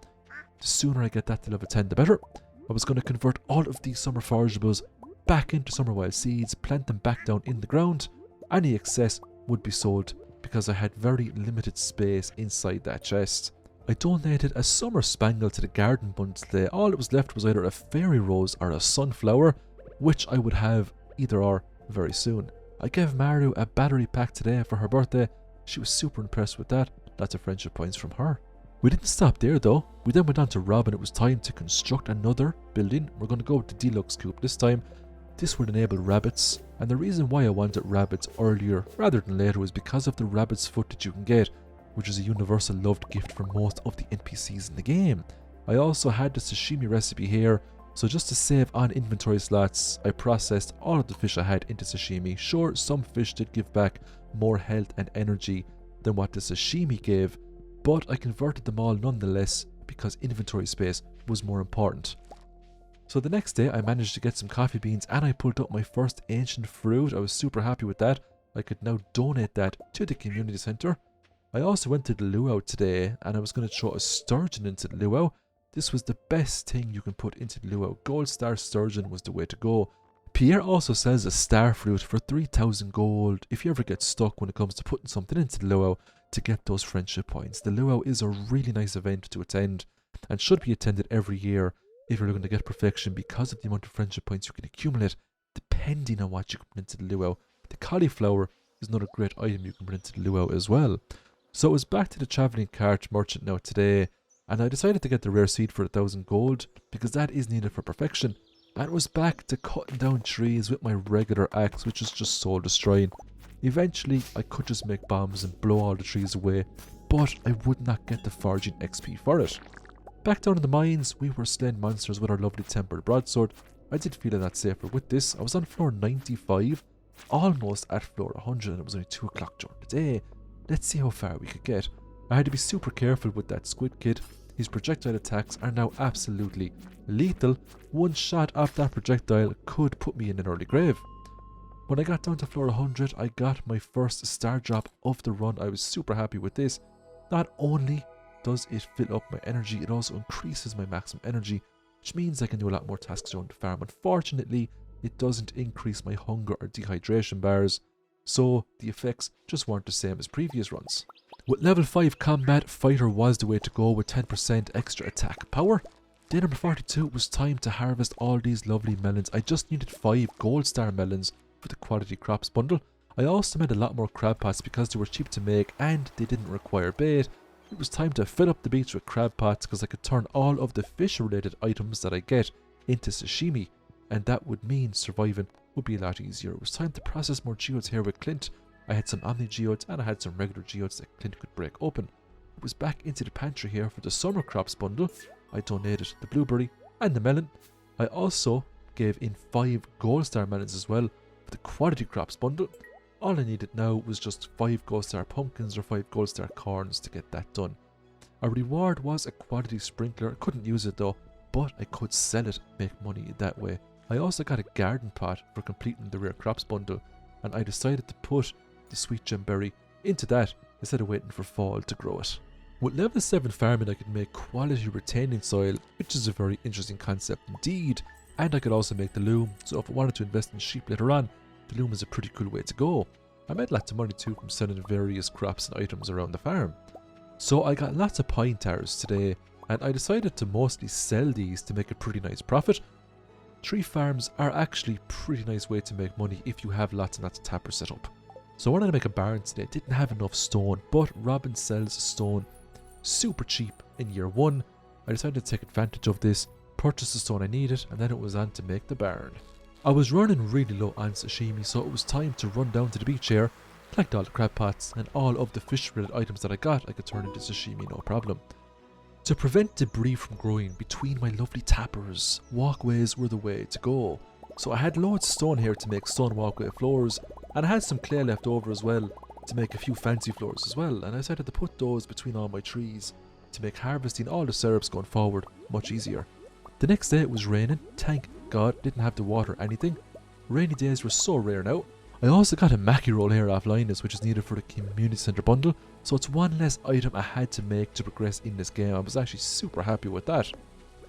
The sooner I get that to level 10, the better. I was going to convert all of these summer forageables back into summer wild seeds, plant them back down in the ground. Any excess would be sold because I had very limited space inside that chest. I donated a summer spangle to the garden bundle today. All that was left was either a fairy rose or a sunflower, which I would have either or very soon. I gave Maru a battery pack today for her birthday. She was super impressed with that. Lots of friendship points from her. We didn't stop there though. We then went on to Robin. It was time to construct another building. We're going to go with the deluxe coop this time. This would enable rabbits, and the reason why I wanted rabbits earlier rather than later was because of the rabbit's foot that you can get, which is a universal loved gift for most of the NPCs in the game. I also had the sashimi recipe here, so just to save on inventory slots, I processed all of the fish I had into sashimi. Sure, some fish did give back more health and energy than what the sashimi gave, but I converted them all nonetheless because inventory space was more important. So the next day I managed to get some coffee beans and I pulled up my first ancient fruit. I was super happy with that. I could now donate that to the community centre. I also went to the luau today and I was going to throw a sturgeon into the luau. This was the best thing you can put into the luau. Gold star sturgeon was the way to go. Pierre also sells a star fruit for 3,000 gold if you ever get stuck when it comes to putting something into the luau to get those friendship points. The luau is a really nice event to attend and should be attended every year if you're looking to get perfection because of the amount of friendship points you can accumulate depending on what you can put into the luau. The cauliflower is another great item you can put into the luau as well. So it was back to the travelling cart merchant now today, and I decided to get the rare seed for 1000 gold because that is needed for perfection. And was back to cutting down trees with my regular axe, which is just soul destroying. Eventually I could just make bombs and blow all the trees away, but I would not get the foraging XP for it. Back down in the mines, we were slaying monsters with our lovely tempered broadsword. I did feel a lot safer with this. I was on floor 95, almost at floor 100, and it was only 2 o'clock during the day. Let's see how far we could get. I had to be super careful with that squid kid. His projectile attacks are now absolutely lethal. One shot off that projectile could put me in an early grave. When I got down to floor 100, I got my first star drop of the run. I was super happy with this. Not only does it fill up my energy, it also increases my maximum energy, which means I can do a lot more tasks around the farm. Unfortunately, it doesn't increase my hunger or dehydration bars, so the effects just weren't the same as previous runs. With level 5 combat, fighter was the way to go with 10% extra attack power. Day number 42 was time to harvest all these lovely melons. I just needed 5 gold star melons for the quality crops bundle. I also made a lot more crab pots because they were cheap to make and they didn't require bait. It was time to fill up the beach with crab pots because I could turn all of the fish related items that I get into sashimi, and that would mean surviving would be a lot easier. It was time to process more geodes here with Clint. I had some omni geodes and I had some regular geodes that Clint could break open. It was back into the pantry here for the summer crops bundle. I donated the blueberry and the melon. I also gave in 5 gold star melons as well for the quality crops bundle. All I needed now was just 5 gold star pumpkins or 5 gold star corns to get that done. Our reward was a quality sprinkler. I couldn't use it though, but I could sell it and make money that way. I also got a garden pot for completing the rare crops bundle, and I decided to put the sweet gem berry into that instead of waiting for fall to grow it. With level 7 farming I could make quality retaining soil, which is a very interesting concept indeed, and I could also make the loom, so if I wanted to invest in sheep later on, the loom is a pretty cool way to go. I made lots of money too from selling various crops and items around the farm. So I got lots of pine tars today, and I decided to mostly sell these to make a pretty nice profit. Tree farms are actually a pretty nice way to make money if you have lots and lots of tappers set up. So I wanted to make a barn today. Didn't have enough stone, but Robin sells stone super cheap in year 1. I decided to take advantage of this, purchase the stone I needed, and then it was on to make the barn. I was running really low on sashimi, so it was time to run down to the beach here, collect all the crab pots, and all of the fish related items that I got I could turn into sashimi no problem. To prevent debris from growing between my lovely tappers, walkways were the way to go. So I had loads of stone here to make stone walkway floors, and I had some clay left over as well to make a few fancy floors as well, and I decided to put those between all my trees to make harvesting all the syrups going forward much easier. The next day it was raining, thank God, didn't have to water anything. Rainy days were so rare now. I also got a Mackie roll here off Linus, which is needed for the community centre bundle, so it's one less item I had to make to progress in this game. I was actually super happy with that.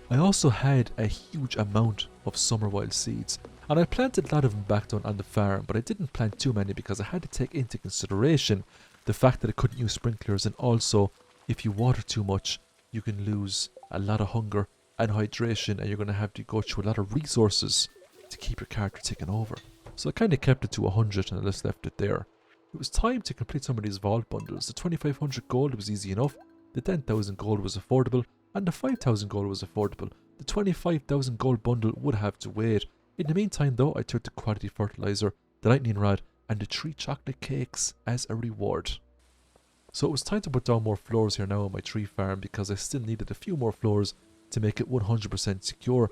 I also had a huge amount of summer wild seeds, and I planted a lot of them back down on the farm, but I didn't plant too many because I had to take into consideration the fact that I couldn't use sprinklers, and also if you water too much you can lose a lot of hunger and hydration, and you're going to have to go through a lot of resources to keep your character ticking over. So I kind of kept it to 100 and I just left it there. It was time to complete some of these vault bundles. The 2500 gold was easy enough, the 10,000 gold was affordable, and the 5,000 gold was affordable. The 25,000 gold bundle would have to wait. In the meantime though, I took the quality fertilizer, the lightning rod, and the 3 chocolate cakes as a reward. So it was time to put down more floors here now on my tree farm because I still needed a few more floors to make it 100% secure.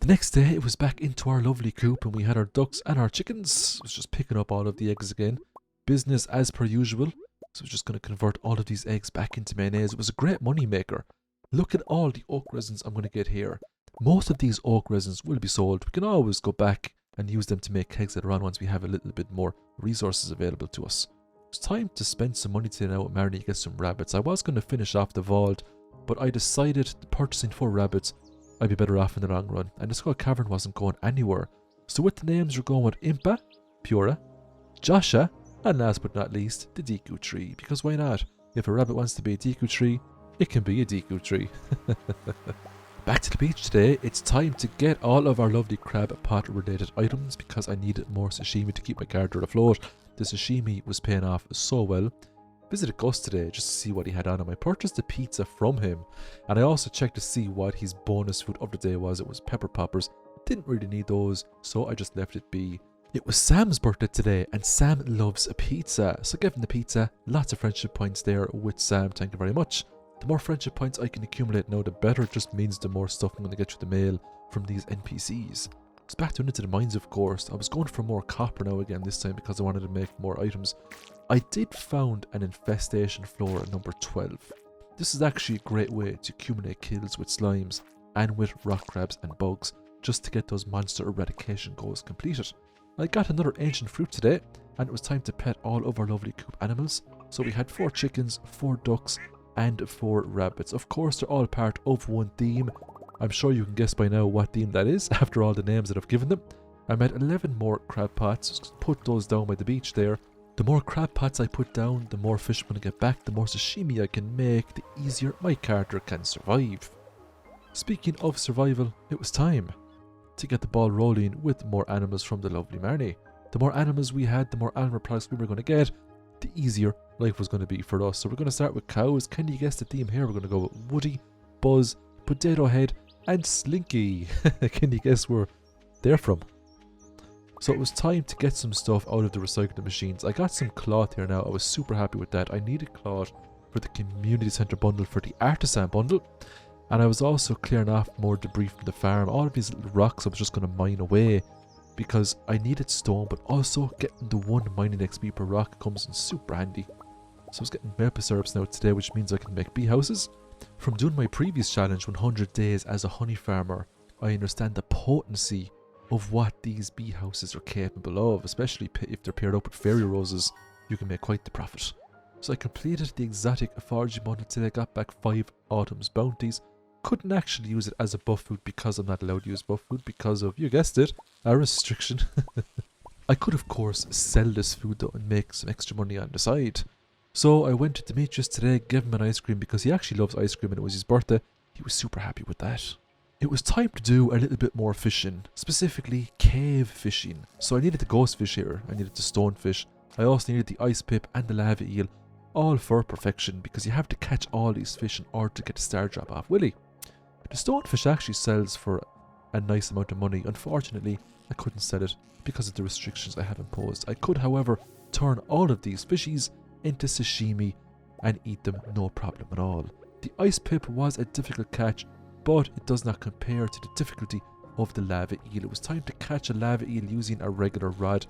The next day it was back into our lovely coop and we had our ducks and our chickens. I was just picking up all of the eggs again. Business as per usual. So I was just going to convert all of these eggs back into mayonnaise. It was a great money maker. Look at all the oak resins I'm going to get here. Most of these oak resins will be sold. We can always go back and use them to make kegs later on once we have a little bit more resources available to us. It's time to spend some money today now with Marnie to get some rabbits. I was going to finish off the vault, but I decided that purchasing 4 rabbits I'd be better off in the long run, and the Skull Cavern wasn't going anywhere. So with the names we're going with Impa, Pura, Josha, and last but not least, the Deku tree, because why not? If a rabbit wants to be a Deku tree, it can be a Deku tree. Back to the beach today. It's time to get all of our lovely crab pot related items because I needed more sashimi to keep my character afloat. The sashimi was paying off so well. visited Gus today just to see what he had on him. I purchased a pizza from him, and I also checked to see what his bonus food of the day was. It was pepper poppers. Didn't really need those, so I just left it be. It was Sam's birthday today, and Sam loves a pizza, so give him the pizza. Lots of friendship points there with Sam, thank you very much. The more friendship points I can accumulate now, the better. It just means the more stuff I'm going to get through the mail from these NPCs. It's back to into the mines, of course. I was going for more copper now again this time because I wanted to make more items. I did found an infestation floor at number 12. This is actually a great way to accumulate kills with slimes and with rock crabs and bugs, just to get those monster eradication goals completed. I got another ancient fruit today, and it was time to pet all of our lovely coop animals. So we had 4 chickens, 4 ducks, and 4 rabbits. Of course, they're all part of one theme. I'm sure you can guess by now what theme that is after all the names that I've given them. I made 11 more crab pots, just put those down by the beach there. The more crab pots I put down, the more fish I'm going to get back, the more sashimi I can make, the easier my character can survive. Speaking of survival, it was time to get the ball rolling with more animals from the lovely Marnie. The more animals we had, the more animal products we were going to get, the easier life was going to be for us. So we're going to start with cows. Can you guess the theme here? We're going to go with Woody, Buzz, Potato Head, and Slinky. Can you guess where they're from? So it was time to get some stuff out of the recycling machines. I got some cloth here now. I was super happy with that. I needed cloth for the community center bundle, for the artisan bundle. And I was also clearing off more debris from the farm. All of these little rocks I was just going to mine away because I needed stone, but also getting the 1 mining XP per rock comes in super handy. So I was getting maple syrups now today, which means I can make bee houses. From doing my previous challenge, 100 days as a honey farmer, I understand the potency of what these bee houses are capable of, especially if they're paired up with fairy roses. You can make quite the profit. So I completed the exotic foraging bundle today. I got back 5 autumn's bounties. Couldn't actually use it as a buff food because I'm not allowed to use buff food because of, you guessed it, a restriction. I could of course sell this food though and make some extra money on the side. So I went to Demetrius today, gave him an ice cream because he actually loves ice cream and it was his birthday. He was super happy with that. It was time to do a little bit more fishing, specifically cave fishing. So I needed the ghost fish here, I needed the stonefish, I also needed the ice pip and the lava eel, all for perfection because you have to catch all these fish in order to get the star drop off Willy. The stonefish actually sells for a nice amount of money. Unfortunately, I couldn't sell it because of the restrictions I have imposed. I could, however, turn all of these fishies into sashimi and eat them no problem at all. The ice pip was a difficult catch, but it does not compare to the difficulty of the lava eel. It was time to catch a lava eel using a regular rod.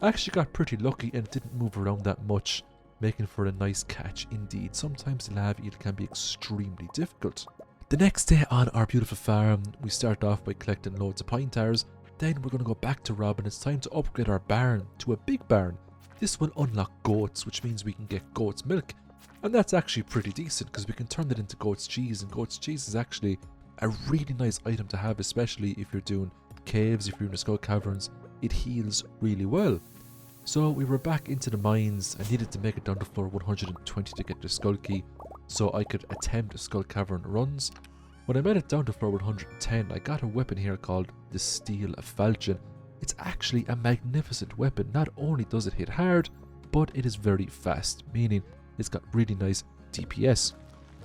I actually got pretty lucky and didn't move around that much, making for a nice catch indeed. Sometimes the lava eel can be extremely difficult. The next day on our beautiful farm, we start off by collecting loads of pine tars. Then we're going to go back to Rob and it's time to upgrade our barn to a big barn. This will unlock goats, which means we can get goat's milk. And that's actually pretty decent because we can turn it into goat's cheese, and goat's cheese is actually a really nice item to have, especially if you're doing caves, if you're in the skull caverns. It heals really well. So we were back into the mines. I needed to make it down to floor 120 to get the skull key so I could attempt skull cavern runs. When I made it down to floor 110, I got a weapon here called the Steel Falchion. It's actually a magnificent weapon. Not only does it hit hard, but it is very fast, meaning it's got really nice DPS.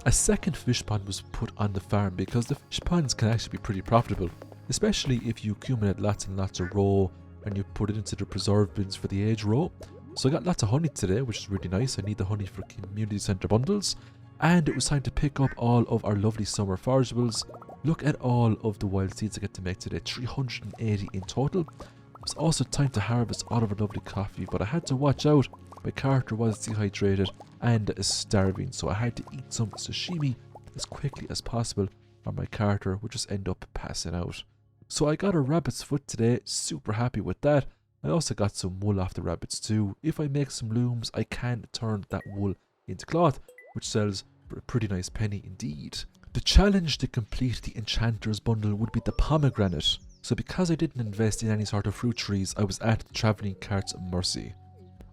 A second fish pond was put on the farm because the fish ponds can actually be pretty profitable, especially if you accumulate lots and lots of roe and you put it into the preserve bins for the age roe. So I got lots of honey today, which is really nice. I need the honey for community center bundles. And it was time to pick up all of our lovely summer forageables. Look at all of the wild seeds I get to make today, 380 in total. It was also time to harvest all of our lovely coffee, but I had to watch out. My character was dehydrated and starving, so I had to eat some sashimi as quickly as possible or my character would just end up passing out. So I got a rabbit's foot today, super happy with that. I also got some wool off the rabbits too. If I make some looms, I can turn that wool into cloth, which sells for a pretty nice penny indeed. The challenge to complete the Enchanter's bundle would be the pomegranate. So because I didn't invest in any sort of fruit trees, I was at the Travelling Cart's mercy.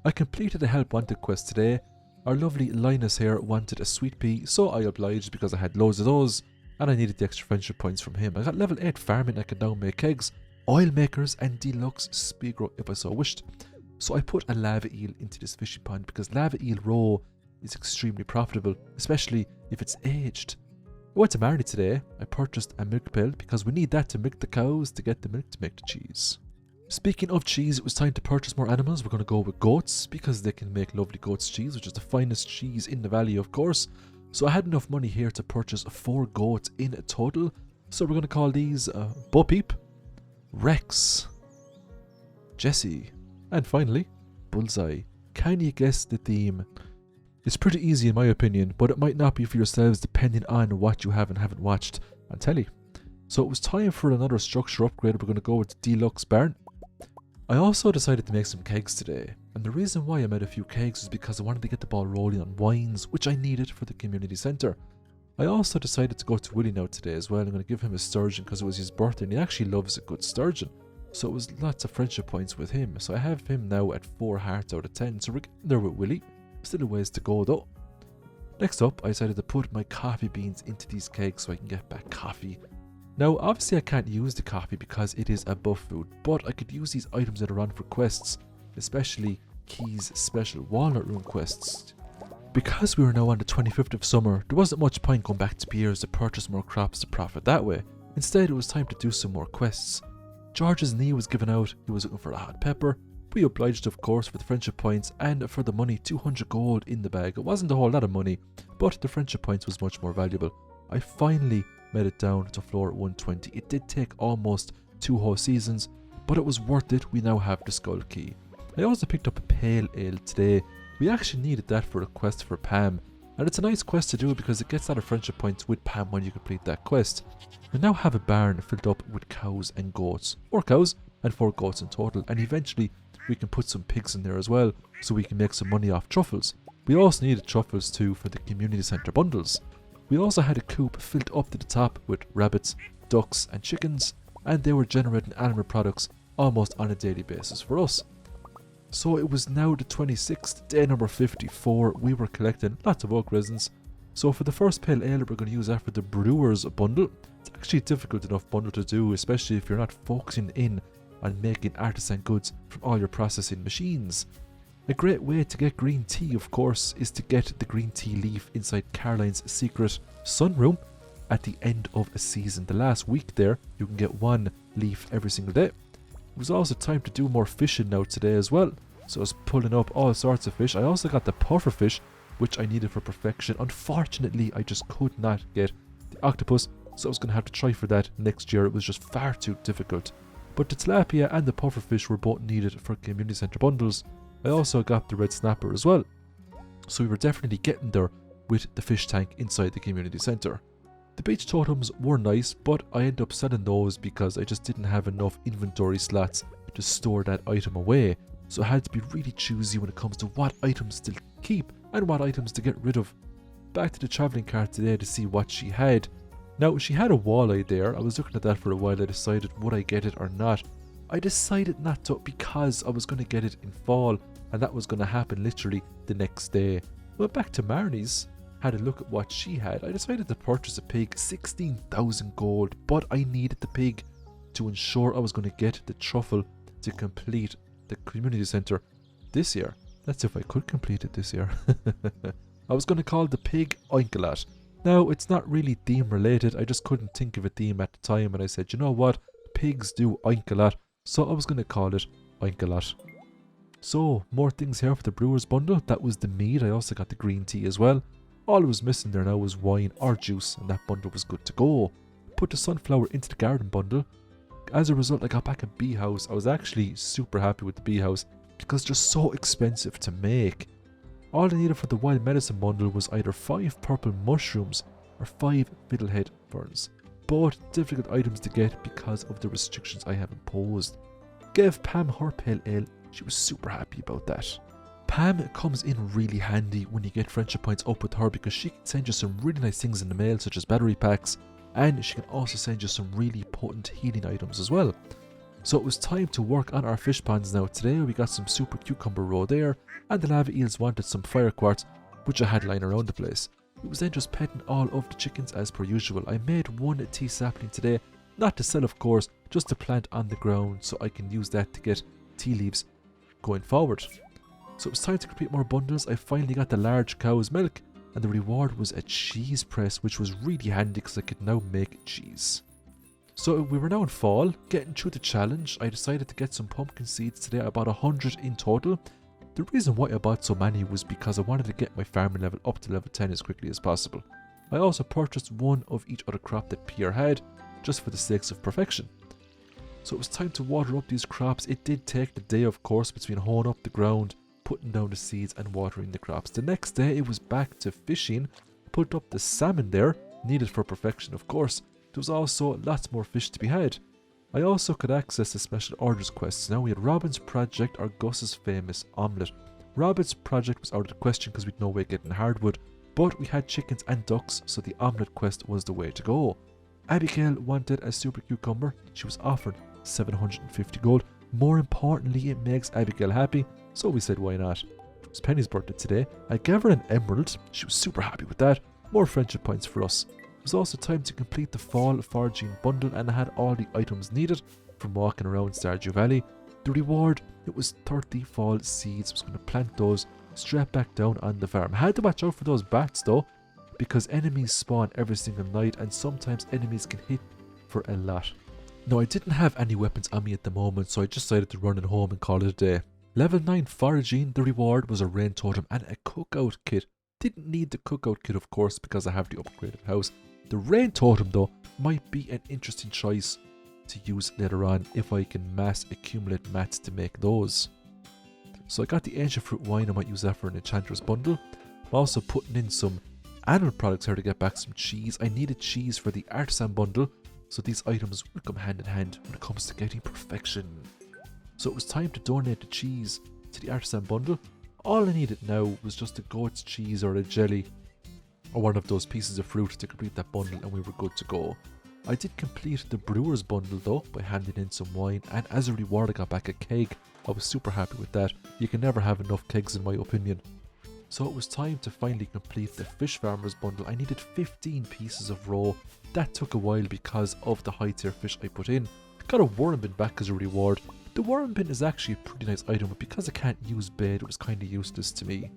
I completed a help wanted quest today. Our lovely Linus here wanted a sweet pea, so I obliged because I had loads of those and I needed the extra friendship points from him. I got level 8 farming. I can now make eggs, oil makers and deluxe speed grow if I so wished. So I put a lava eel into this fishing pond because lava eel roe is extremely profitable, especially if it's aged. I went to Marnie today. I purchased a milk pail because we need that to milk the cows to get the milk to make the cheese. Speaking of cheese, it was time to purchase more animals. We're going to go with goats because they can make lovely goat's cheese, which is the finest cheese in the valley, of course. So I had enough money here to purchase 4 goats in total. So we're going to call these Bo Peep, Rex, Jesse, and finally, Bullseye. Can you guess the theme? It's pretty easy in my opinion, but it might not be for yourselves depending on what you have and haven't watched on telly. So it was time for another structure upgrade. We're going to go with Deluxe Barn. I also decided to make some kegs today, and the reason why I made a few kegs is because I wanted to get the ball rolling on wines, which I needed for the community centre. I also decided to go to Willie now today as well. I'm going to give him a sturgeon because it was his birthday and he actually loves a good sturgeon. So it was lots of friendship points with him. So I have him now at 4 hearts out of 10. So we're getting there with Willie. Still a ways to go though. Next up, I decided to put my coffee beans into these kegs so I can get back coffee. Now obviously I can't use the coffee because it is a buff food, but I could use these items that are on for quests, especially Key's special walnut room quests. Because we were now on the 25th of summer, there wasn't much point going back to Pierre's to purchase more crops to profit that way. Instead it was time to do some more quests. George's knee was given out, he was looking for a hot pepper. We obliged of course for the friendship points and for the money, 200 gold in the bag. It wasn't a whole lot of money, but the friendship points was much more valuable. I finally made it down to floor 120. It did take almost 2 whole seasons, but it was worth it. We now have the skull key. I also picked up a pale ale today. We actually needed that for a quest for Pam, and it's a nice quest to do because it gets a lot of friendship points with Pam when you complete that quest. We now have a barn filled up with cows and goats. 4 cows and 4 goats in total, and eventually we can put some pigs in there as well so we can make some money off truffles. We also needed truffles too for the community centre bundles. We also had a coop filled up to the top with rabbits, ducks and chickens, and they were generating animal products almost on a daily basis for us. So it was now the 26th, day number 54. We were collecting lots of oak resins. So for the first pale ale, we're going to use that for the brewer's bundle. It's actually a difficult enough bundle to do, especially if you're not focusing in on making artisan goods from all your processing machines. A great way to get green tea, of course, is to get the green tea leaf inside Caroline's secret sunroom at the end of a season. The last week there, you can get 1 leaf every single day. It was also time to do more fishing now today as well. So I was pulling up all sorts of fish. I also got the puffer fish, which I needed for perfection. Unfortunately, I just could not get the octopus, so I was going to have to try for that next year. It was just far too difficult. But the tilapia and the puffer fish were both needed for community centre bundles. I also got the red snapper as well. So we were definitely getting there with the fish tank inside the community centre. The beach totems were nice, but I ended up selling those because I just didn't have enough inventory slots to store that item away. So I had to be really choosy when it comes to what items to keep and what items to get rid of. Back to the travelling cart today to see what she had. Now she had a walleye there. I was looking at that for a while. I decided would I get it or not. I decided not to because I was going to get it in fall, and that was going to happen literally the next day. Went back to Marnie's, had a look at what she had. I decided to purchase a pig, 16,000 gold, but I needed the pig to ensure I was going to get the truffle to complete the community centre this year. That's if I could complete it this year. I was going to call the pig Oinkalot. Now, it's not really theme related. I just couldn't think of a theme at the time, and I said, you know what? Pigs do Oinkalot, so I was going to call it Oinkalot. So, more things here for the brewer's bundle. That was the mead. I also got the green tea as well. All I was missing there now was wine or juice, and that bundle was good to go. Put the sunflower into the garden bundle. As a result, I got back a bee house. I was actually super happy with the bee house because they're so expensive to make. All I needed for the wild medicine bundle was either 5 purple mushrooms or 5 fiddlehead ferns. Both difficult items to get because of the restrictions I have imposed. Gave Pam her pale ale. She was super happy about that. Pam comes in really handy when you get friendship points up with her because she can send you some really nice things in the mail such as battery packs, and she can also send you some really potent healing items as well. So it was time to work on our fish ponds now. Today we got some super cucumber roe there, and the lava eels wanted some fire quartz, which I had lying around the place. It was then just petting all of the chickens as per usual. I made 1 tea sapling today, not to sell of course, just to plant on the ground so I can use that to get tea leaves going forward. So it was time to complete more bundles. I finally got the large cow's milk, and the reward was a cheese press, which was really handy because I could now make cheese. So we were now in fall, getting through the challenge. I decided to get some pumpkin seeds today. I bought 100 in total. The reason why I bought so many was because I wanted to get my farming level up to level 10 as quickly as possible. I also purchased one of each other crop that Pierre had, just for the sakes of perfection. So it was time to water up these crops. It did take the day, of course, between hoeing up the ground, putting down the seeds and watering the crops. The next day it was back to fishing, put up the salmon there, needed for perfection of course. There was also lots more fish to be had. I also could access the special orders quests. Now we had Robin's project or Gus's famous omelette. Robin's project was out of the question because we'd no way getting hardwood, but we had chickens and ducks, so the omelette quest was the way to go. Abigail wanted a super cucumber. She was offered 750 gold. More importantly, it makes Abigail happy, so we said why not. It was Penny's birthday today. I gave her an emerald. She was super happy with that. More friendship points for us. It was also time to complete the fall foraging bundle, and I had all the items needed from walking around Stardew Valley. The reward, it was 30 fall seeds. I was going to plant those straight back down on the farm. I had to watch out for those bats though, because enemies spawn every single night and sometimes enemies can hit for a lot. Now I didn't have any weapons on me at the moment, so I just decided to run it home and call it a day. Level 9 foraging, the reward was a rain totem and a cookout kit. Didn't need the cookout kit of course because I have the upgraded house. The rain totem though might be an interesting choice to use later on if I can mass accumulate mats to make those. So I got the ancient fruit wine. I might use that for an enchantress bundle. I'm also putting in some animal products here to get back some cheese. I needed cheese for the artisan bundle, so these items will come hand in hand when it comes to getting perfection. So it was time to donate the cheese to the artisan bundle. All I needed now was just a goat's cheese or a jelly or one of those pieces of fruit to complete that bundle, and we were good to go. I did complete the brewer's bundle though by handing in some wine, and as a reward I got back a keg. I was super happy with that. You can never have enough kegs in my opinion. So it was time to finally complete the fish farmer's bundle. I needed 15 pieces of raw. That took a while because of the high tier fish I put in. Got a worm bin back as a reward. The worm bin is actually a pretty nice item, but because I can't use bait, it was kind of useless to me.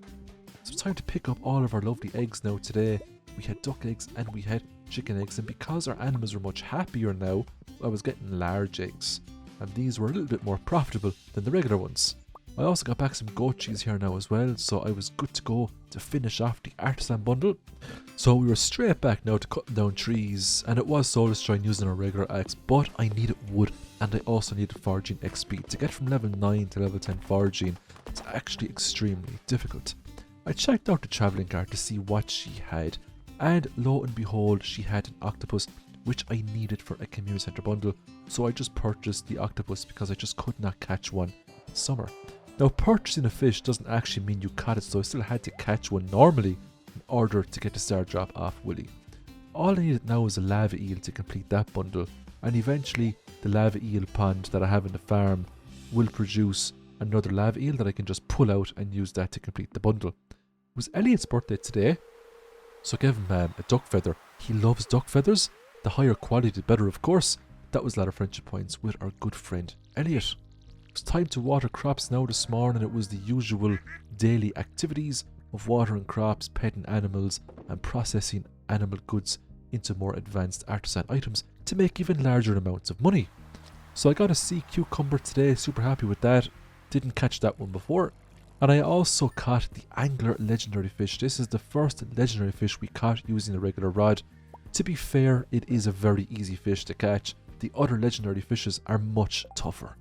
So it's time to pick up all of our lovely eggs now today. We had duck eggs and we had chicken eggs, and because our animals were much happier now, I was getting large eggs. And these were a little bit more profitable than the regular ones. I also got back some goat cheese here now as well, so I was good to go to finish off the artisan bundle. So we were straight back now to cutting down trees, and it was soul destroying using a regular axe, but I needed wood and I also needed foraging XP. To get from level 9 to level 10 foraging, it's actually extremely difficult. I checked out the travelling card to see what she had, and lo and behold, she had an octopus, which I needed for a community centre bundle, so I just purchased the octopus because I just could not catch one in summer. Now purchasing a fish doesn't actually mean you caught it, so I still had to catch one normally in order to get the star drop off Willy. All I needed now is a lava eel to complete that bundle, and eventually the lava eel pond that I have in the farm will produce another lava eel that I can just pull out and use that to complete the bundle. It was Elliot's birthday today, so I gave him a duck feather. He loves duck feathers. The higher quality the better of course. That was a lot of friendship points with our good friend Elliot. It was time to water crops now this morning. It was the usual daily activities of watering crops, petting animals and processing animal goods into more advanced artisan items to make even larger amounts of money. So I got a sea cucumber today, super happy with that. Didn't catch that one before. And I also caught the angler legendary fish. This is the first legendary fish we caught using a regular rod. To be fair, it is a very easy fish to catch. The other legendary fishes are much tougher.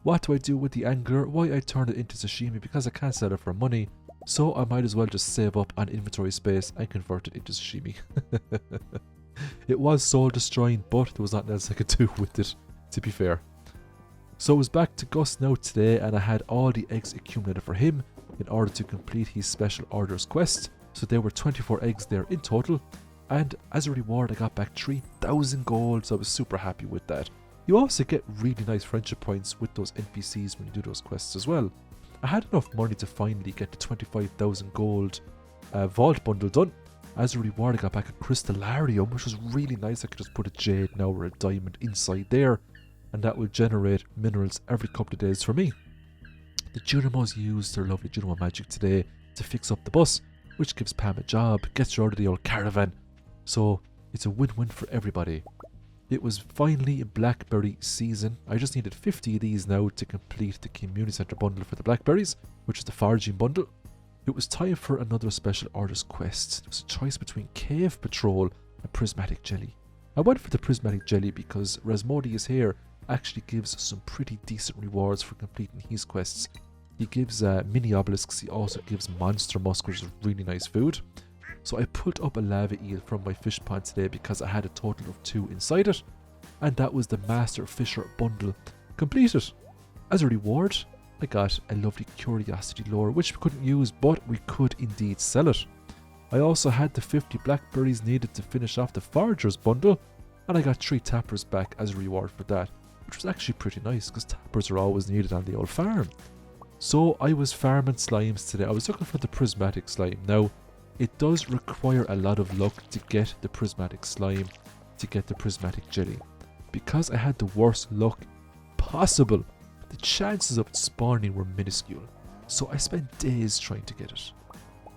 What do I do with the angler? Why, I turned it into sashimi because I can't sell it for money. So I might as well just save up on inventory space and convert it into sashimi. It was soul destroying, but there was nothing else I could do with it, to be fair. So I was back to Gus now today, and I had all the eggs accumulated for him in order to complete his special orders quest. So there were 24 eggs there in total, and as a reward I got back 3,000 gold, so I was super happy with that. You also get really nice friendship points with those NPCs when you do those quests as well. I had enough money to finally get the 25,000 gold vault bundle done. As a reward I got back a crystallarium, which was really nice. I could just put a jade now or a diamond inside there, and that will generate minerals every couple of days for me. The Junimos used their lovely Junimo magic today to fix up the bus, which gives Pam a job, gets her out of the old caravan. So it's a win-win for everybody. It was finally blackberry season. I just needed 50 of these now to complete the community centre bundle for the blackberries, which is the foraging bundle. It was time for another special orders quest. It was a choice between cave patrol and prismatic jelly. I went for the prismatic jelly because Rasmodius here actually gives some pretty decent rewards for completing his quests. He gives mini obelisks, he also gives monster musk, which is really nice food. So I pulled up a lava eel from my fish pond today because I had a total of 2 inside it, and that was the Master Fisher bundle completed. As a reward, I got a lovely curiosity lure, which we couldn't use, but we could indeed sell it. I also had the 50 blackberries needed to finish off the Foragers bundle, and I got 3 tappers back as a reward for that, which was actually pretty nice because tappers are always needed on the old farm. So I was farming slimes today. I was looking for the prismatic slime. Now, it does require a lot of luck to get the prismatic slime, to get the prismatic jelly. Because I had the worst luck possible, the chances of it spawning were minuscule. So I spent days trying to get it.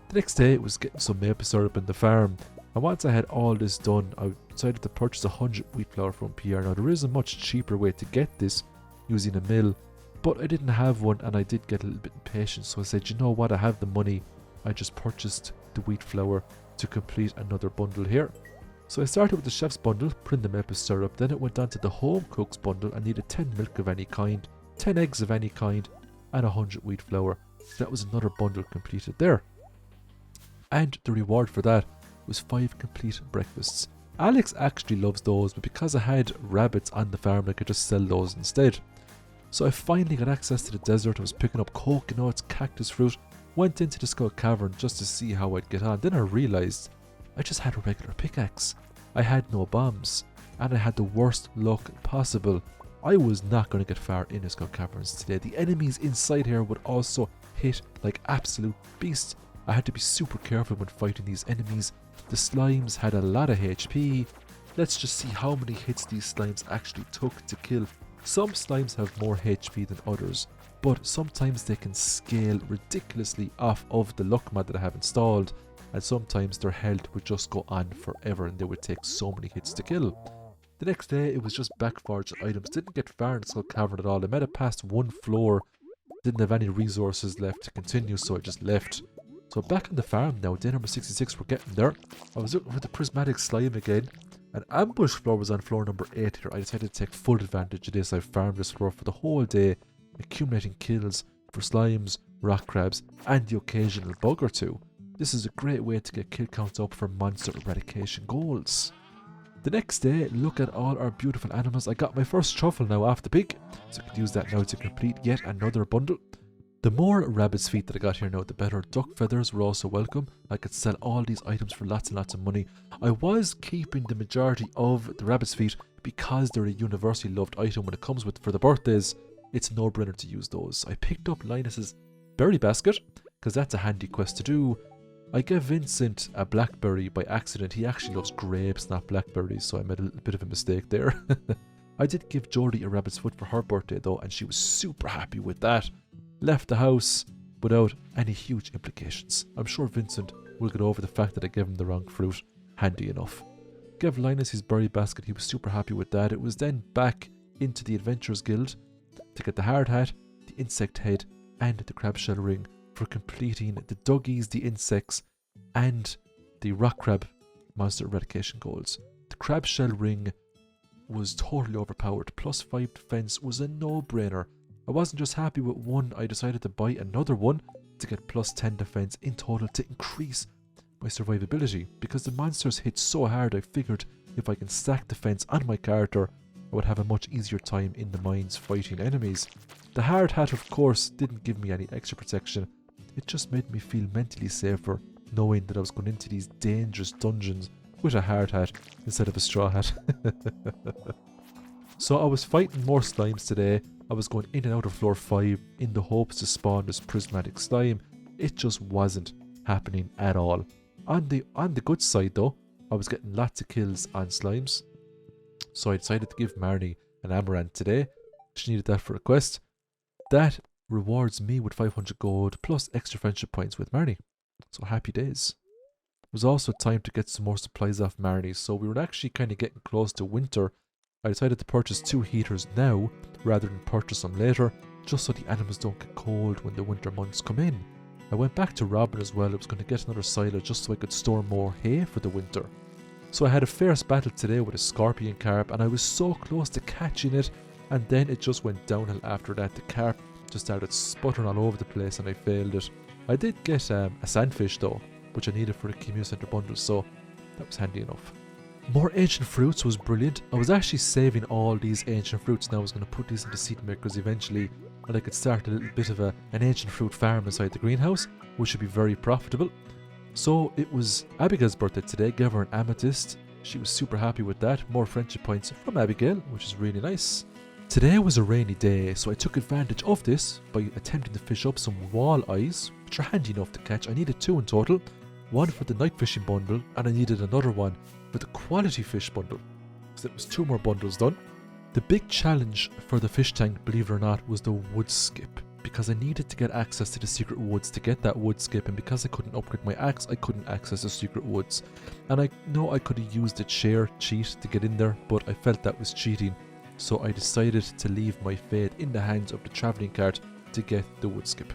The next day it was getting some maple syrup in the farm, and once I had all this done, I decided to purchase 100 wheat flour from PR. Now there is a much cheaper way to get this using a mill, but I didn't have one and I did get a little bit impatient, so I said, you know what, I have the money. I just purchased the wheat flour to complete another bundle here. So I started with the chef's bundle, put in the maple syrup, then it went on to the home cook's bundle. I needed 10 milk of any kind, 10 eggs of any kind, and 100 wheat flour. That was another bundle completed there. And the reward for that was 5 complete breakfasts. Alex actually loves those, but because I had rabbits on the farm, I could just sell those instead. So I finally got access to the desert. I was picking up coconuts, cactus fruit, went into the Skull Cavern just to see how I'd get on. Then I realised I just had a regular pickaxe. I had no bombs, and I had the worst luck possible. I was not going to get far in the Skull Caverns today. The enemies inside here would also hit like absolute beasts. I had to be super careful when fighting these enemies. The slimes had a lot of HP. Let's just see how many hits these slimes actually took to kill. Some slimes have more HP than others, but sometimes they can scale ridiculously off of the luck mod that I have installed, and sometimes their health would just go on forever and they would take so many hits to kill. The next day it was just backforged items. Didn't get far in the Skull Cavern at all. I made it past 1 floor, didn't have any resources left to continue, so I just left. So back on the farm now, day number 66, we're getting there. I was looking for the prismatic slime again. An ambush floor was on floor number 8 here. I decided to take full advantage of this. I farmed this floor for the whole day, accumulating kills for slimes, rock crabs, and the occasional bug or 2. This is a great way to get kill counts up for monster eradication goals. The next day, look at all our beautiful animals. I got my first truffle now off the pig, so I could use that now to complete yet another bundle. The more rabbit's feet that I got here now, the better. Duck feathers were also welcome. I could sell all these items for lots and lots of money. I was keeping the majority of the rabbit's feet because they're a universally loved item when it comes with for the birthdays. It's a no-brainer to use those. I picked up Linus's berry basket because that's a handy quest to do. I gave Vincent a blackberry by accident. He actually loves grapes, not blackberries, so I made a little bit of a mistake there. I did give Jordy a rabbit's foot for her birthday though, and she was super happy with that. Left the house without any huge implications. I'm sure Vincent will get over the fact that I gave him the wrong fruit. Handy enough. Gave Linus his berry basket. He was super happy with that. It was then back into the Adventurers Guild to get the hard hat, the insect head, and the crab shell ring for completing the duggies, the insects, and the rock crab monster eradication goals. The crab shell ring was totally overpowered. +5 defense was a no-brainer. I wasn't just happy with one, I decided to buy another one to get +10 defense in total to increase my survivability. Because the monsters hit so hard, I figured if I can stack defense on my character, I would have a much easier time in the mines fighting enemies. The hard hat, of course, didn't give me any extra protection. It just made me feel mentally safer knowing that I was going into these dangerous dungeons with a hard hat instead of a straw hat. So I was fighting more slimes today. I was going in and out of floor 5 in the hopes to spawn this prismatic slime. It just wasn't happening at all. On the good side though, I was getting lots of kills on slimes. So I decided to give Marnie an amaranth today. She needed that for a quest. That rewards me with 500 gold plus extra friendship points with Marnie. So happy days. It was also time to get some more supplies off Marnie, so we were actually kind of getting close to winter. I decided to purchase 2 heaters now rather than purchase them later, just so the animals don't get cold when the winter months come in. I went back to Robin as well. I was going to get another silo just so I could store more hay for the winter. So I had a fierce battle today with a scorpion carp, and I was so close to catching it, and then it just went downhill after that. The carp just started sputtering all over the place and I failed it. I did get a sandfish though, which I needed for the community center bundle, so that was handy enough. More ancient fruits was brilliant. I was actually saving all these ancient fruits. Now I was going to put these into seed makers eventually, and I could start a little bit of an ancient fruit farm inside the greenhouse, which would be very profitable. So it was Abigail's birthday today. Gave her an amethyst. She was super happy with that. More friendship points from Abigail, which is really nice. Today was a rainy day, so I took advantage of this by attempting to fish up some walleyes, which are handy enough to catch. I needed 2 in total. One for the night fishing bundle, and I needed another one for the quality fish bundle. So it was 2 more bundles done. The big challenge for the fish tank, believe it or not, was the wood skip, because I needed to get access to the secret woods to get that wood skip, and because I couldn't upgrade my axe, I couldn't access the secret woods. And I know I could have used the chair cheat to get in there, but I felt that was cheating, so I decided to leave my fate in the hands of the travelling cart to get the wood skip.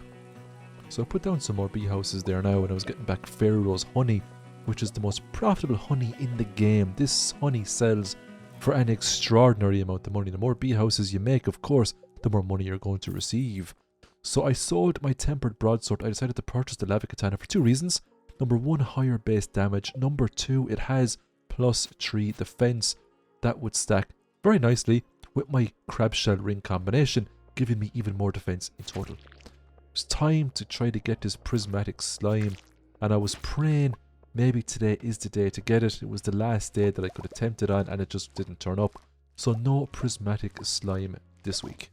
So I put down some more bee houses there now, and I was getting back fairy rose honey, which is the most profitable honey in the game. This honey sells for an extraordinary amount of money. The more bee houses you make, of course, the more money you're going to receive. So I sold my tempered broadsword. I decided to purchase the lava katana for 2 reasons. Number 1, higher base damage. Number 2, it has +3 defense. That would stack very nicely with my crab shell ring combination, giving me even more defense in total. It was time to try to get this prismatic slime, and I was praying maybe today is the day to get it. It was the last day that I could attempt it on, and it just didn't turn up. So no prismatic slime this week.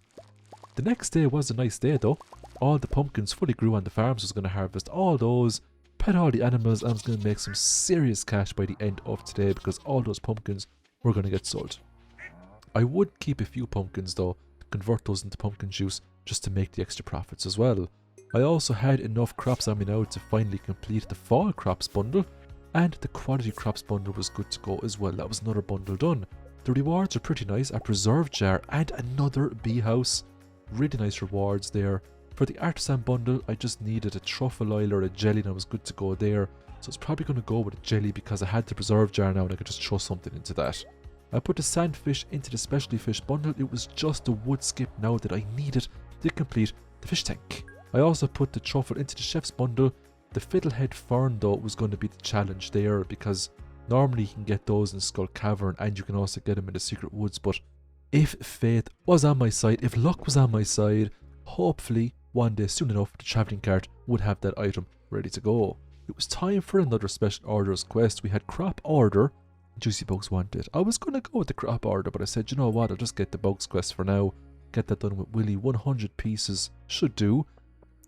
The next day was a nice day though. All the pumpkins fully grew on the farms. I was going to harvest all those, pet all the animals, and I was going to make some serious cash by the end of today, because all those pumpkins were going to get sold. I would keep a few pumpkins though, convert those into pumpkin juice just to make the extra profits as well. I also had enough crops on me now to finally complete the fall crops bundle, and the quality crops bundle was good to go as well. That was another bundle done. The rewards are pretty nice. A preserve jar and another bee house. Really nice rewards there. For the artisan bundle, I just needed a truffle oil or a jelly, and I was good to go there. So it's probably going to go with a jelly because I had the preserve jar now and I could just throw something into that. I put the sandfish into the specialty fish bundle. It was just the wood skip now that I needed to complete the fish tank. I also put the truffle into the chef's bundle. The fiddlehead fern though was going to be the challenge there, because normally you can get those in Skull Cavern and you can also get them in the secret woods, but if faith was on my side, if luck was on my side, hopefully one day soon enough the travelling cart would have that item ready to go. It was time for another special orders quest. We had crop order, Juicy Bugs wanted. I was going to go with the crop order, but I said, you know what, I'll just get the bugs quest for now. Get that done with Willy. 100 pieces should do.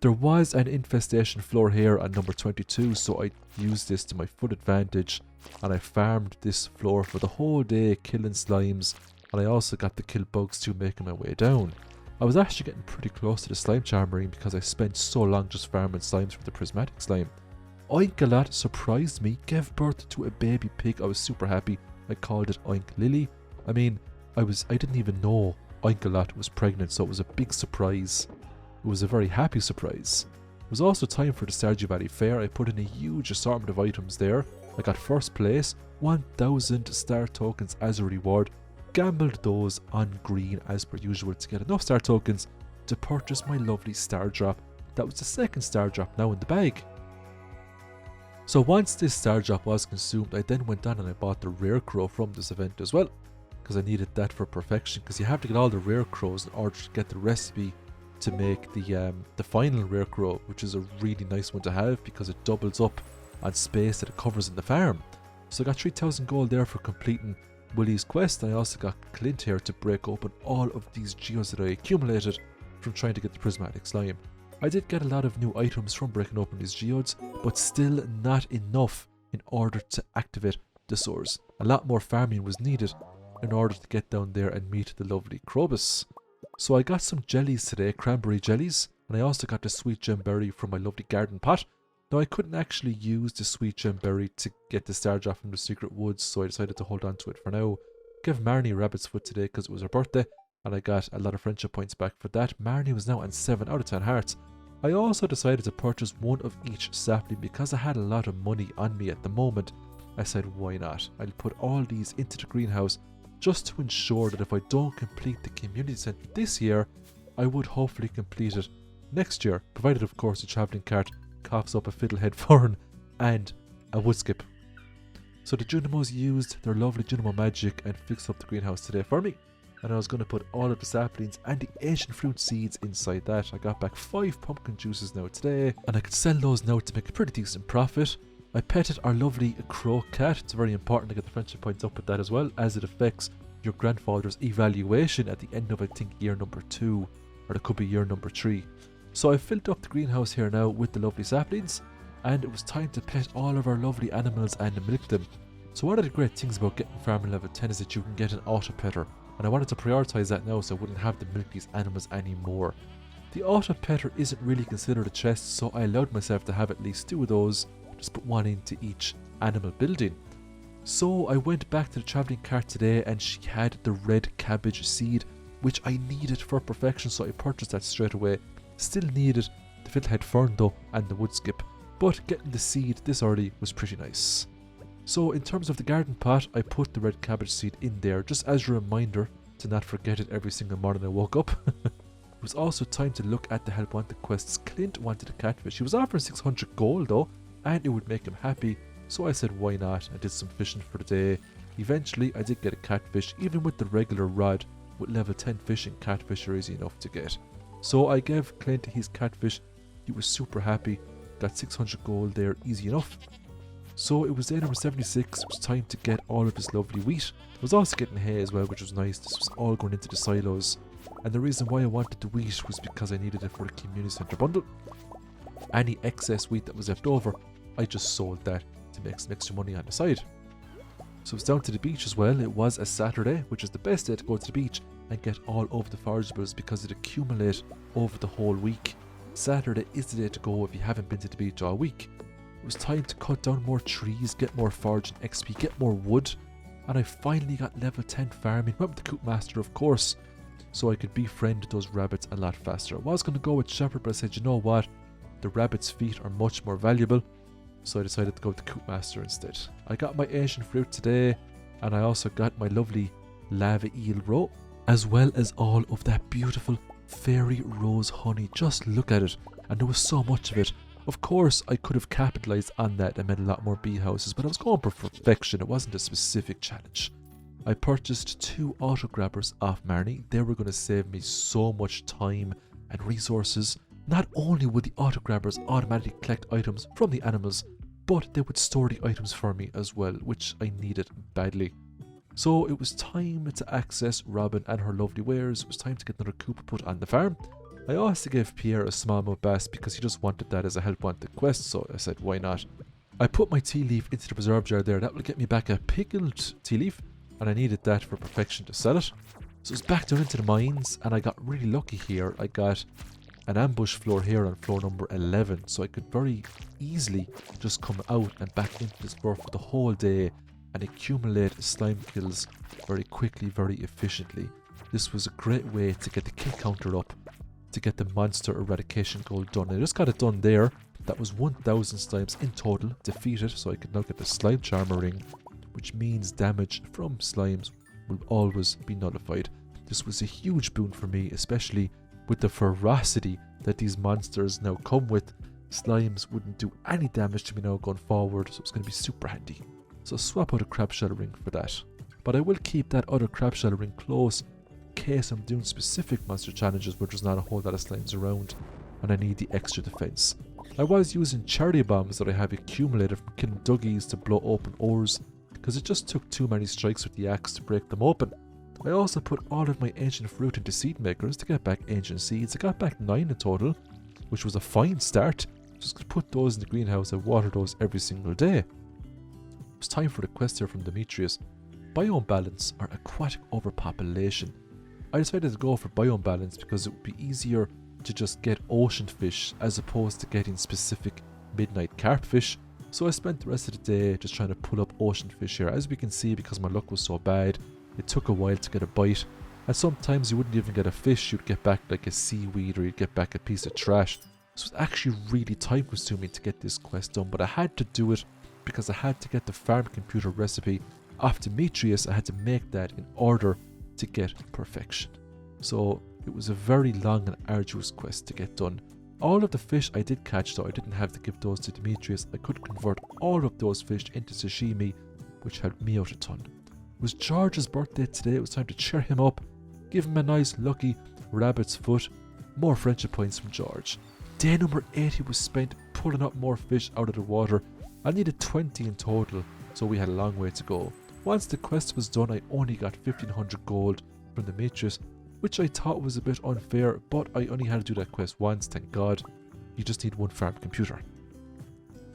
There was an infestation floor here at number 22, so I used this to my full advantage, and I farmed this floor for the whole day, killing slimes, and I also got to kill bugs too, making my way down. I was actually getting pretty close to the slime charming because I spent so long just farming slimes for the prismatic slime. Oinkalat surprised me, gave birth to a baby pig. I was super happy. I called it Oink Lily. I mean, I didn't even know Oinkalat was pregnant, so it was a big surprise. It was a very happy surprise. It was also time for the Stardew Valley Fair. I put in a huge assortment of items there. I got first place, 1000 star tokens as a reward. Gambled those on green as per usual to get enough star tokens to purchase my lovely star drop. That was the second star drop now in the bag. So once this star drop was consumed, I then went on and I bought the rare crow from this event as well, because I needed that for perfection, because you have to get all the rare crows in order to get the recipe to make the final rare crow, which is a really nice one to have because it doubles up on space that it covers in the farm. So I got 3000 gold there for completing Willy's quest. I also got Clint here to break open all of these geodes that I accumulated from trying to get the prismatic slime. I did get a lot of new items from breaking open these geodes, but still not enough in order to activate the sores. A lot more farming was needed in order to get down there and meet the lovely Krobus. So I got some jellies today, cranberry jellies. And I also got the sweet gem berry from my lovely garden pot. Now I couldn't actually use the sweet gem berry to get the star drop from the secret woods, so I decided to hold on to it for now. Give Marnie a rabbit's foot today because it was her birthday, and I got a lot of friendship points back for that. Marnie was now on 7 out of 10 hearts. I also decided to purchase one of each sapling because I had a lot of money on me at the moment. I said, why not? I'll put all these into the greenhouse just to ensure that if I don't complete the community centre this year, I would hopefully complete it next year, provided of course the travelling cart coughs up a fiddlehead fern and a wood skip. So the Junimos used their lovely Junimo magic and fixed up the greenhouse today for me. And I was going to put all of the saplings and the Asian fruit seeds inside that. I got back 5 pumpkin juices now today, and I could sell those now to make a pretty decent profit. I petted our lovely crow cat. It's very important to get the friendship points up with that as well, as it affects your grandfather's evaluation at the end of, I think, year number 2, or it could be year number 3. So I filled up the greenhouse here now with the lovely saplings, and it was time to pet all of our lovely animals and milk them. So one of the great things about getting farming level 10 is that you can get an auto petter, and I wanted to prioritise that now so I wouldn't have to milk these animals anymore. The auto petter isn't really considered a chest, so I allowed myself to have at least 2 of those, just put 1 into each animal building. So I went back to the travelling cart today and she had the red cabbage seed, which I needed for perfection, so I purchased that straight away. Still needed the fiddlehead fern though and the wood skip, but getting the seed this early was pretty nice. So in terms of the garden pot, I put the red cabbage seed in there just as a reminder to not forget it every single morning I woke up. It was also time to look at the help wanted quests. Clint wanted a catfish. He was offering 600 gold though, and it would make him happy, so I said why not. I did some fishing for the day. Eventually I did get a catfish, even with the regular rod. With level 10 fishing, catfish are easy enough to get. So I gave Clint his catfish. He was super happy. Got 600 gold there, easy enough. So it was day number 76, it was time to get all of this lovely wheat. I was also getting hay as well, which was nice. This was all going into the silos. And the reason why I wanted the wheat was because I needed it for the community centre bundle. Any excess wheat that was left over, I just sold that to make some extra money on the side. So it's down to the beach as well. It was a Saturday, which is the best day to go to the beach and get all of the forageables because it accumulates over the whole week. Saturday is the day to go if you haven't been to the beach all week. It was time to cut down more trees, get more foraging XP, get more wood, and I finally got level 10 farming. Went with the Coop Master of course, so I could befriend those rabbits a lot faster. I was going to go with Shepherd, but I said, you know what, the rabbit's feet are much more valuable, so I decided to go with the Coop Master instead. I got my Asian fruit today, and I also got my lovely lava eel roe, as well as all of that beautiful fairy rose honey. Just look at it, and there was so much of it. Of course, I could have capitalised on that and made a lot more bee houses, but I was going for perfection. It wasn't a specific challenge. I purchased 2 auto grabbers off Marnie. They were going to save me so much time and resources. Not only would the auto grabbers automatically collect items from the animals, but they would store the items for me as well, which I needed badly. So it was time to access Robin and her lovely wares. It was time to get another coop put on the farm. I also gave Pierre a smallmouth bass because he just wanted that as a help wanted quest, so I said why not. I put my tea leaf into the preserve jar there. That will get me back a pickled tea leaf, and I needed that for perfection to sell it. So it's back down into the mines, and I got really lucky here. I got an ambush floor here on floor number 11, so I could very easily just come out and back into this floor for the whole day and accumulate slime kills very quickly, very efficiently. This was a great way to get the kill counter up, to get the monster eradication goal done. I just got it done there. That was 1000 slimes in total defeated, so I could now get the slime charmer ring, which means damage from slimes will always be nullified. This was a huge boon for me, especially with the ferocity that these monsters now come with. Slimes wouldn't do any damage to me now going forward, so it's going to be super handy. So swap out a crab shell ring for that. But I will keep that other crab shell ring close in case I'm doing specific monster challenges where there's not a whole lot of slimes around and I need the extra defense. I was using cherry bombs that I have accumulated from killing duggies to blow open ores, because it just took too many strikes with the axe to break them open. I also put all of my ancient fruit into seed makers to get back ancient seeds. I got back 9 in total, which was a fine start. Just gonna put those in the greenhouse and water those every single day. It was time for the quest here from Demetrius. Biome balance or aquatic overpopulation. I decided to go for biome balance because it would be easier to just get ocean fish as opposed to getting specific midnight carp fish. So I spent the rest of the day just trying to pull up ocean fish here. As we can see, because my luck was so bad, it took a while to get a bite. And sometimes you wouldn't even get a fish, you'd get back like a seaweed or you'd get back a piece of trash. So it's actually really time consuming to get this quest done, but I had to do it because I had to get the farm computer recipe off Demetrius. I had to make that in order to get perfection. So it was a very long and arduous quest to get done. All of the fish I did catch though, I didn't have to give those to Demetrius. I could convert all of those fish into sashimi, which helped me out a ton. It was George's birthday today. It was time to cheer him up, give him a nice lucky rabbit's foot. More friendship points from George. Day number 80 was spent pulling up more fish out of the water. I needed 20 in total, so we had a long way to go. Once the quest was done, I only got 1500 gold from Demetrius, which I thought was a bit unfair, but I only had to do that quest once, thank God. You just need one farm computer.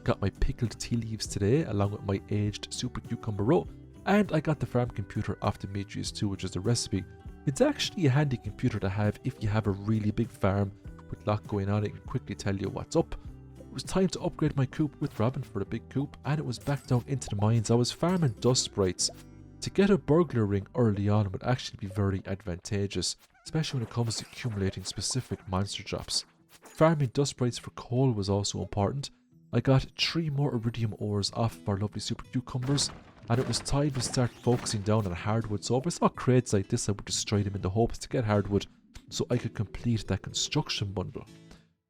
Got my pickled tea leaves today, along with my aged super cucumber roe, and I got the farm computer off Demetrius too, which is the recipe. It's actually a handy computer to have if you have a really big farm with a lot going on. It can quickly tell you what's up. It was time to upgrade my coop with Robin for the big coop, and it was back down into the mines. I was farming dust sprites. To get a burglar ring early on would actually be very advantageous, especially when it comes to accumulating specific monster drops. Farming dust sprites for coal was also important. I got 3 more iridium ores off of our lovely super cucumbers, and it was time to start focusing down on hardwood. So if I saw crates like this, I would destroy them in the hopes to get hardwood so I could complete that construction bundle.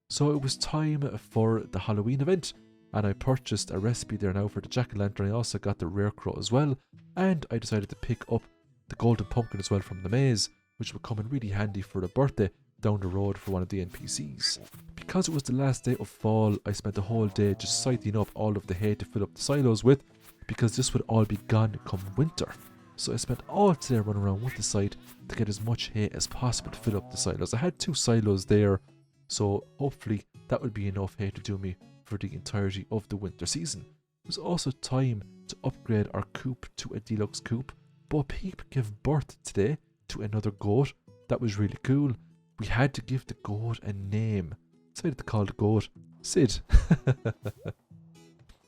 So it was time for the Halloween event, and I purchased a recipe there now for the jack-o'-lantern. I also got the rare crow as well, and I decided to pick up the golden pumpkin as well from the maze, which would come in really handy for the birthday down the road for one of the NPCs. Because it was the last day of fall, I spent the whole day just sighting up all of the hay to fill up the silos with, because this would all be gone come winter. So I spent all today running around with the site to get as much hay as possible to fill up the silos. I had 2 silos there, so hopefully that would be enough hay to do me for the entirety of the winter season. It was also time to upgrade our coop to a deluxe coop. Bo Peep gave birth today to another goat. That was really cool. We had to give the goat a name. Decided to call the goat Sid.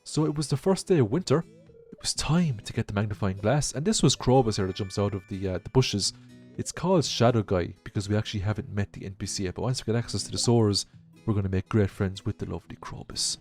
So it was the first day of winter. It was time to get the magnifying glass, and this was Krobus here that jumps out of the bushes. It's called Shadow Guy because we actually haven't met the NPC yet, but once we get access to the sores, we're going to make great friends with the lovely Krobus.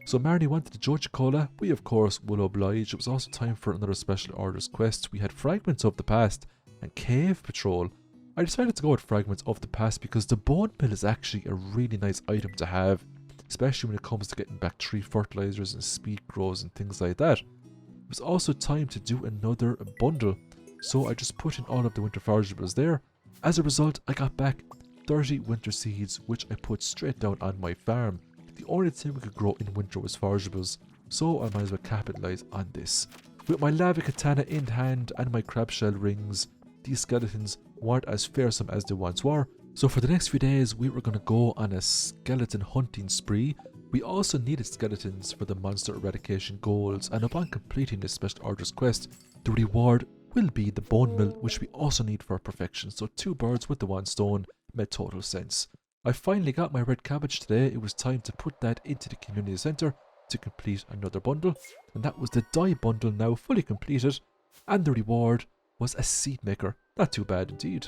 So Marnie wanted the Joja Cola. We of course will oblige. It was also time for another special orders quest. We had Fragments of the Past and Cave Patrol. I decided to go with Fragments of the Past because the bone mill is actually a really nice item to have, especially when it comes to getting back tree fertilizers and speed grows and things like that. It was also time to do another bundle, so I just put in all of the winter forageables there. As a result, I got back 30 winter seeds, which I put straight down on my farm. The only thing we could grow in winter was forageables, so I might as well capitalise on this. With my lava katana in hand and my crab shell rings, these skeletons weren't as fearsome as they once were, so for the next few days we were going to go on a skeleton hunting spree. We also needed skeletons for the monster eradication goals, and upon completing this special orders quest, the reward will be the bone mill, which we also need for perfection, so 2 birds with the 1 stone made total sense. I finally got my red cabbage today. It was time to put that into the community centre to complete another bundle, and that was the dye bundle now fully completed, and the reward was a seed maker. Not too bad indeed.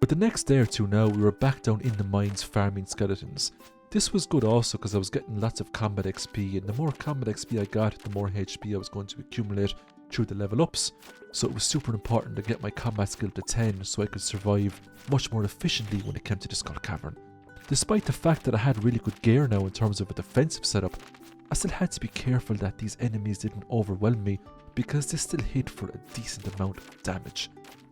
But the next day or two now, we were back down in the mines farming skeletons. This was good also because I was getting lots of combat XP, and the more combat XP I got, the more HP I was going to accumulate through the level ups. So it was super important to get my combat skill to 10 so I could survive much more efficiently when it came to the Skull Cavern. Despite the fact that I had really good gear now in terms of a defensive setup, I still had to be careful that these enemies didn't overwhelm me because they still hit for a decent amount of damage.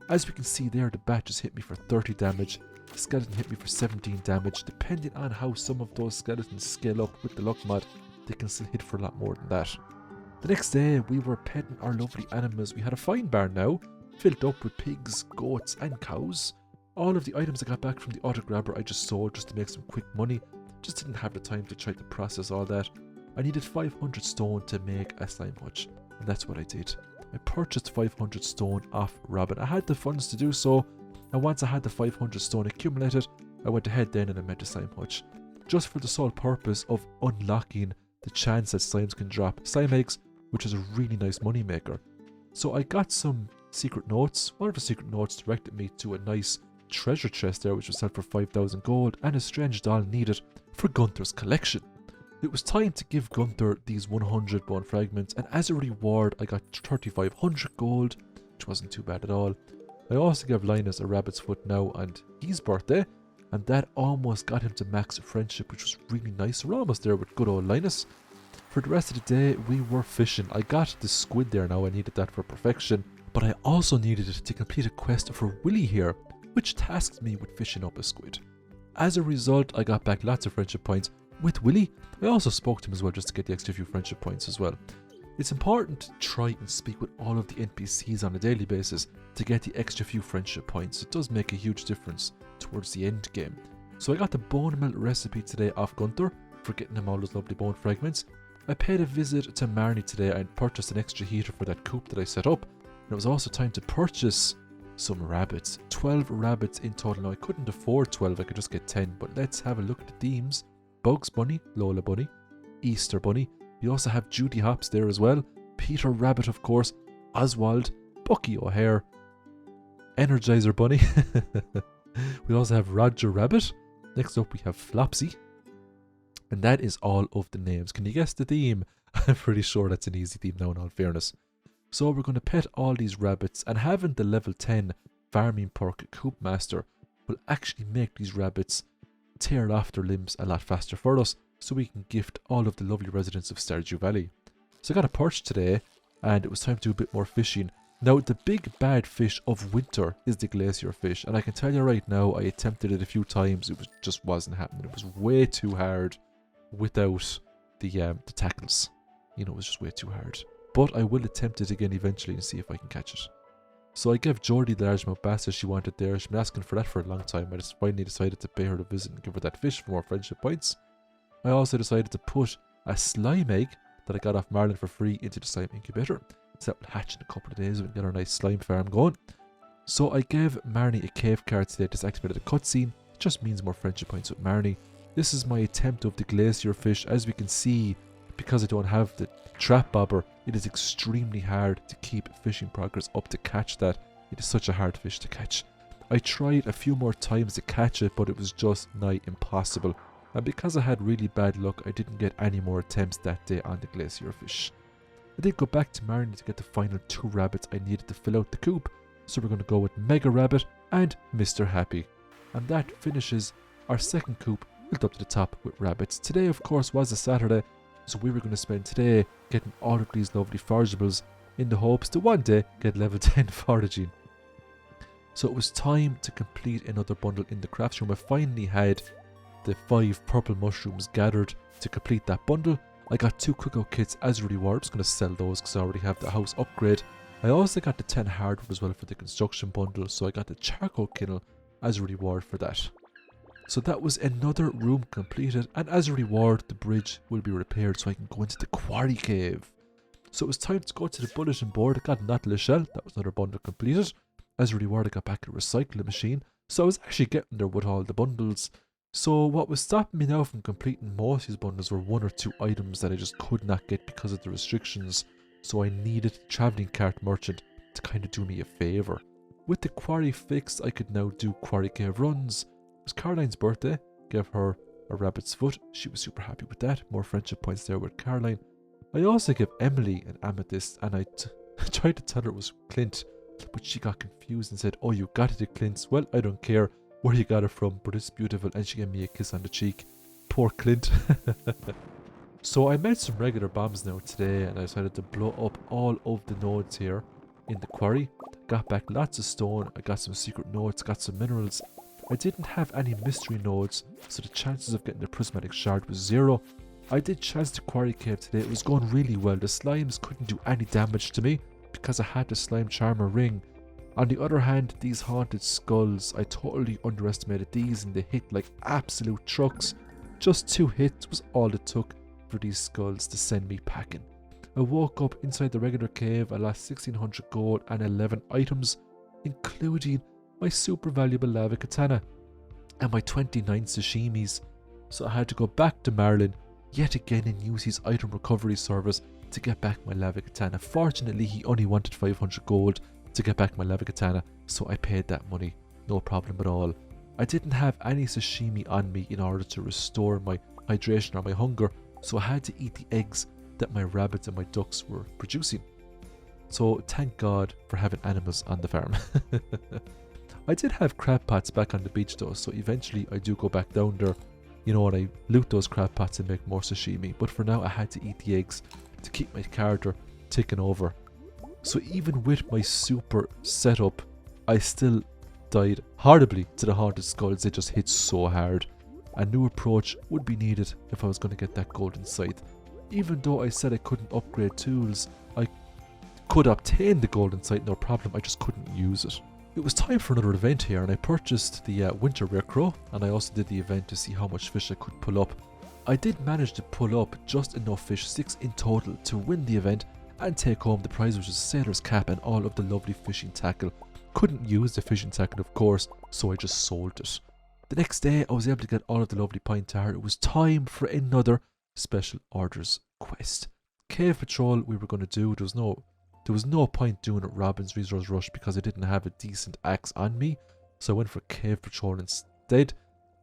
As we can see there, the bat just hit me for 30 damage, the skeleton hit me for 17 damage. Depending on how some of those skeletons scale up with the luck mod, they can still hit for a lot more than that. The next day, we were petting our lovely animals. We had a fine barn now, filled up with pigs, goats and cows. All of the items I got back from the auto grabber I just sold just to make some quick money. Just didn't have the time to try to process all that. I needed 500 stone to make a slime hutch, and that's what I did. I purchased 500 stone off Robin. I had the funds to do so, and once I had the 500 stone accumulated, I went ahead then and I made the slime hutch, just for the sole purpose of unlocking the chance that slimes can drop slime eggs, which is a really nice money maker. So I got some secret notes. One of the secret notes directed me to a nice treasure chest there, which was sold for 5,000 gold, and a strange doll needed for Gunther's collection. It was time to give Gunther these 100 bone fragments, and as a reward I got 3,500 gold, which wasn't too bad at all. I also gave Linus a rabbit's foot now on his birthday, and that almost got him to max friendship, which was really nice. We're almost there with good old Linus. For the rest of the day, we were fishing. I got the squid there now, I needed that for perfection, but I also needed it to complete a quest for Willy here, which tasked me with fishing up a squid. As a result, I got back lots of friendship points with Willy. I also spoke to him as well just to get the extra few friendship points as well. It's important to try and speak with all of the NPCs on a daily basis to get the extra few friendship points. It does make a huge difference towards the end game. So I got the bone melt recipe today off Gunther for getting him all those lovely bone fragments. I paid a visit to Marnie today and purchased an extra heater for that coop that I set up. And it was also time to purchase some rabbits. 12 rabbits in total. Now I couldn't afford 12, I could just get 10, but let's have a look at the themes. Bugs Bunny, Lola Bunny, Easter Bunny. We also have Judy Hops there as well. Peter Rabbit, of course. Oswald, Bucky O'Hare, Energizer Bunny. We also have Roger Rabbit. Next up we have Flopsy. And that is all of the names. Can you guess the theme? I'm pretty sure that's an easy theme now in all fairness. So we're going to pet all these rabbits, and having the level 10 farming perk Coop Master will actually make these rabbits tear off their limbs a lot faster for us, so we can gift all of the lovely residents of Stardew Valley. So I got a perch today, and it was time to do a bit more fishing. Now the big bad fish of winter is the glacier fish, and I can tell you right now, I attempted it a few times, it just wasn't happening. It was way too hard without the tackles. You know, it was just way too hard. But I will attempt it again eventually and see if I can catch it. So I gave Geordie the largemouth bass as she wanted there. She's been asking for that for a long time. I just finally decided to pay her a visit and give her that fish for more friendship points. I also decided to put a slime egg that I got off Marlin for free into the slime incubator. So that will hatch in a couple of days and we can get our nice slime farm going. So I gave Marnie a cave card today. Just activated a cutscene. It just means more friendship points with Marnie. This is my attempt of the glacier fish. As we can see, because I don't have the trap bobber, it is extremely hard to keep fishing progress up to catch that. It is such a hard fish to catch. I tried a few more times to catch it, but it was just nigh impossible. And because I had really bad luck, I didn't get any more attempts that day on the glacier fish. I did go back to Marnie to get the final 2 rabbits I needed to fill out the coop. So we're going to go with Mega Rabbit and Mr. Happy. And that finishes our second coop built up to the top with rabbits. Today, of course, was a Saturday. So we were going to spend today getting all of these lovely forageables in the hopes to one day get level 10 foraging. So it was time to complete another bundle in the crafts room. I finally had the 5 purple mushrooms gathered to complete that bundle. I got 2 cookout kits as a reward. I'm just going to sell those because I already have the house upgrade. I also got the 10 hardwood as well for the construction bundle. So I got the charcoal kennel as a reward for that. So that was another room completed, and as a reward the bridge will be repaired so I can go into the quarry cave. So it was time to go to the bulletin board. I got an atlas shell, that was another bundle completed. As a reward I got back a recycling machine, so I was actually getting there with all the bundles. So what was stopping me now from completing most of these bundles were 1 or 2 items that I just could not get because of the restrictions. So I needed the travelling cart merchant to kind of do me a favour. With the quarry fixed, I could now do quarry cave runs. It was Caroline's birthday, gave her a rabbit's foot. She was super happy with that. More friendship points there with Caroline. I also gave Emily an amethyst, and I tried to tell her it was Clint, but she got confused and said, "Oh, you got it at Clint's." Well, I don't care where you got it from, but it's beautiful, and she gave me a kiss on the cheek. Poor Clint. So I made some regular bombs now today, and I decided to blow up all of the nodes here in the quarry. Got back lots of stone, I got some secret nodes, got some minerals. I didn't have any mystery nodes, so the chances of getting the prismatic shard was 0. I did chance the quarry cave today. It was going really well. The slimes couldn't do any damage to me because I had the slime charmer ring. On the other hand, these haunted skulls, I totally underestimated these and they hit like absolute trucks. Just 2 hits was all it took for these skulls to send me packing. I woke up inside the regular cave. I lost 1600 gold and 11 items, including my super valuable lava katana. and my 29 sashimis. So I had to go back to Marlin yet again and use his item recovery service to get back my lava katana. Fortunately, he only wanted 500 gold to get back my lava katana, so I paid that money, no problem at all. I didn't have any sashimi on me in order to restore my hydration or my hunger, so I had to eat the eggs that my rabbits and my ducks were producing. So thank God for having animals on the farm. I did have crab pots back on the beach though, so eventually I do go back down there, you know, and I loot those crab pots and make more sashimi. But for now I had to eat the eggs to keep my character ticking over. So even with my super setup, I still died horribly to the haunted skulls. They just hit so hard. A new approach would be needed if I was going to get that golden scythe. Even though I said I couldn't upgrade tools, I could obtain the golden scythe no problem, I just couldn't use it. It was time for another event here, and I purchased the winter rare crow, and I also did the event to see how much fish I could pull up. I did manage to pull up just enough fish, 6 in total, to win the event and take home the prize, which was a sailor's cap and all of the lovely fishing tackle. Couldn't use the fishing tackle of course, so I just sold it. The next day I was able to get all of the lovely pine tar. It was time for another special orders quest. Cave patrol we were going to do. There was no point doing it Robin's Resource Rush because I didn't have a decent axe on me, so I went for cave patrol instead.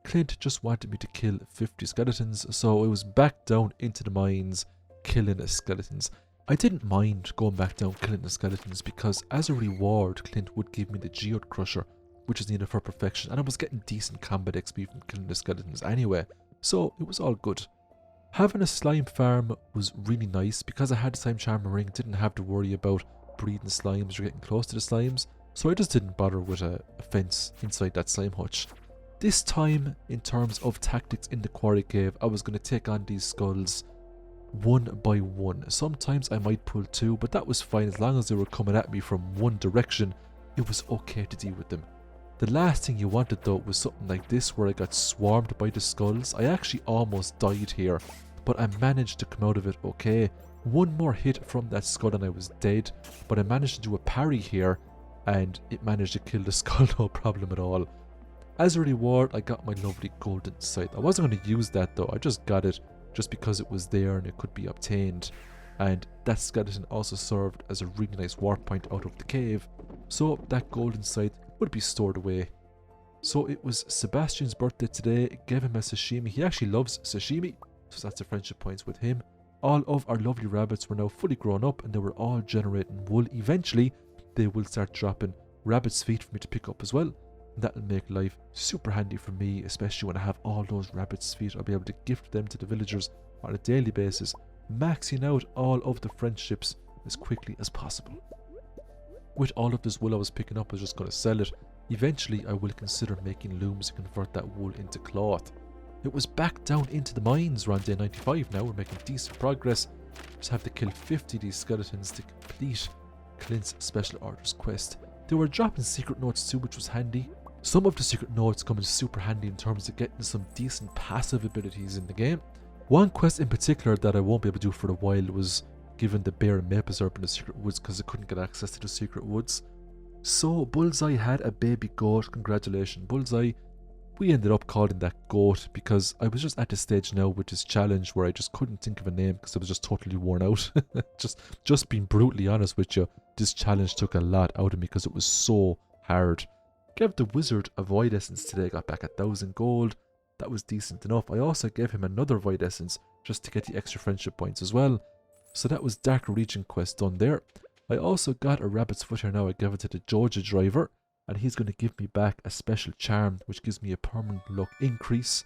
Clint just wanted me to kill 50 skeletons, so I was back down into the mines killing the skeletons. I didn't mind going back down killing the skeletons because as a reward Clint would give me the geode crusher, which is needed for perfection, and I was getting decent combat XP from killing the skeletons anyway, so it was all good. Having a slime farm was really nice because I had the slime charmer ring, didn't have to worry about breeding slimes or getting close to the slimes, so I just didn't bother with a fence inside that slime hutch. This time, in terms of tactics in the quarry cave, I was going to take on these skulls one by one. Sometimes I might pull 2, but that was fine as long as they were coming at me from one direction. It was okay to deal with them. The last thing you wanted though was something like this where I got swarmed by the skulls. I actually almost died here, but I managed to come out of it okay. One more hit from that skull and I was dead, but I managed to do a parry here and it managed to kill the skull no problem at all. As a reward I got my lovely golden scythe. I wasn't going to use that though, I just got it just because it was there and it could be obtained. And that skeleton also served as a really nice warp point out of the cave, so that golden scythe would be stored away. So it was Sebastian's birthday today, gave him a sashimi. He actually loves sashimi, so that's the friendship points with him. All of our lovely rabbits were now fully grown up and they were all generating wool. Eventually they will start dropping rabbit's feet for me to pick up as well. And that'll make life super handy for me, especially when I have all those rabbit's feet. I'll be able to gift them to the villagers on a daily basis, maxing out all of the friendships as quickly as possible. With all of this wool I was picking up, I was just going to sell it. Eventually I will consider making looms to convert that wool into cloth. It was back down into the mines. We're on day 95 now, we're making decent progress. Just have to kill 50 of these skeletons to complete Clint's special orders quest. They were dropping secret notes too, which was handy. Some of the secret notes come in super handy in terms of getting some decent passive abilities in the game. One quest in particular that I won't be able to do for a while was given the bear and maple syrup in the secret woods because I couldn't get access to the secret woods. So Bullseye had a baby goat. Congratulations Bullseye. We ended up calling that goat because I was just at the stage now with this challenge where I just couldn't think of a name because I was just totally worn out. just being brutally honest with you, this challenge took a lot out of me because it was so hard. Gave the wizard a void essence today, got back 1,000 gold. That was decent enough. I also gave him another void essence just to get the extra friendship points as well. So that was Dark Region quest done there. I also got a rabbit's foot here now. I gave it to the Georgia driver and he's going to give me back a special charm which gives me a permanent luck increase.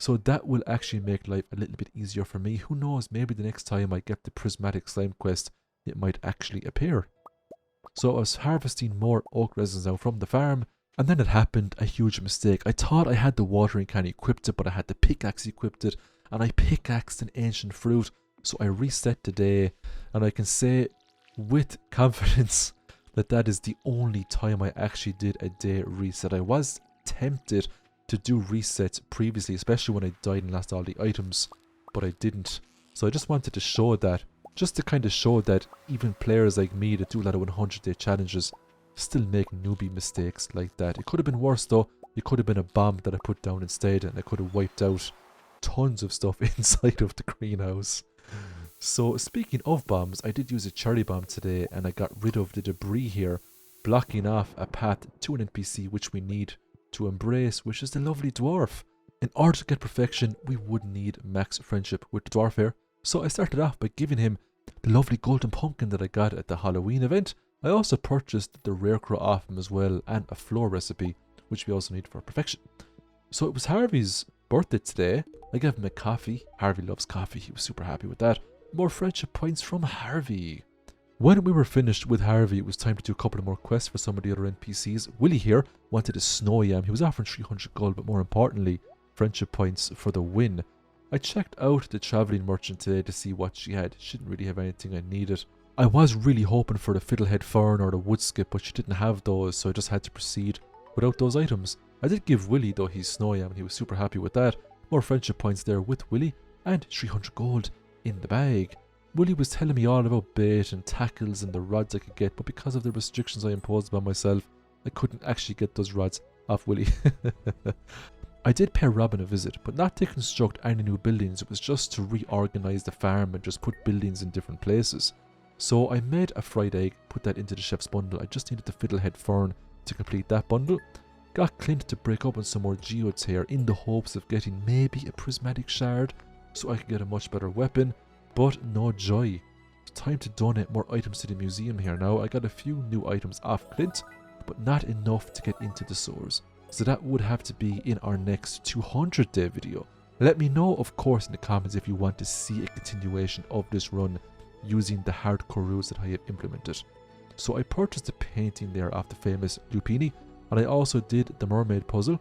So that will actually make life a little bit easier for me. Who knows, maybe the next time I get the prismatic slime quest it might actually appear. So I was harvesting more oak resins now from the farm. And then it happened, a huge mistake. I thought I had the watering can equipped it, but I had the pickaxe equipped it, and I pickaxed an ancient fruit. So I reset the day, and I can say with confidence that that is the only time I actually did a day reset. I was tempted to do resets previously, especially when I died and lost all the items, but I didn't. So I just wanted to show that, just to kind of show that even players like me that do a lot of 100-day challenges still make newbie mistakes like that. It could have been worse though. it could have been a bomb that I put down instead, and I could have wiped out tons of stuff inside of the greenhouse. So speaking of bombs, I did use a cherry bomb today, and I got rid of the debris here, blocking off a path to an NPC which we need to embrace, which is the lovely dwarf. In order to get perfection, we would need max friendship with the dwarf here. So I started off by giving him the lovely golden pumpkin that I got at the Halloween event. I also purchased the rare crow off him as well, and a floor recipe, which we also need for perfection. So it was Harvey's birthday today. I gave him a coffee. Harvey loves coffee. He was super happy with that. More friendship points from Harvey. When we were finished with Harvey, it was time to do a couple of more quests for some of the other NPCs. Willie here wanted a snow yam. He was offering 300 gold, but more importantly, friendship points for the win. I checked out the travelling merchant today to see what she had. She didn't really have anything I needed. I was really hoping for the fiddlehead fern or the wood skip, but she didn't have those, so I just had to proceed without those items. I did give Willie, though, his snow yam, and he was super happy with that. More friendship points there with Willie, and 300 gold in the bag. Willie was telling me all about bait and tackles and the rods I could get, but because of the restrictions I imposed by myself, I couldn't actually get those rods off Willie. I did pay Robin a visit, but not to construct any new buildings. It was just to reorganize the farm and just put buildings in different places. So I made a fried egg, put that into the chef's bundle. I just needed the fiddlehead fern to complete that bundle. Got Clint to break open some more geodes here in the hopes of getting maybe a prismatic shard so I could get a much better weapon, but no joy. It's time to donate more items to the museum here now. I got a few new items off Clint, but not enough to get into the sewers. So that would have to be in our next 200-day video. Let me know, of course, in the comments if you want to see a continuation of this run using the hardcore rules that I have implemented. So I purchased a painting there of the famous Lupini, and I also did the mermaid puzzle,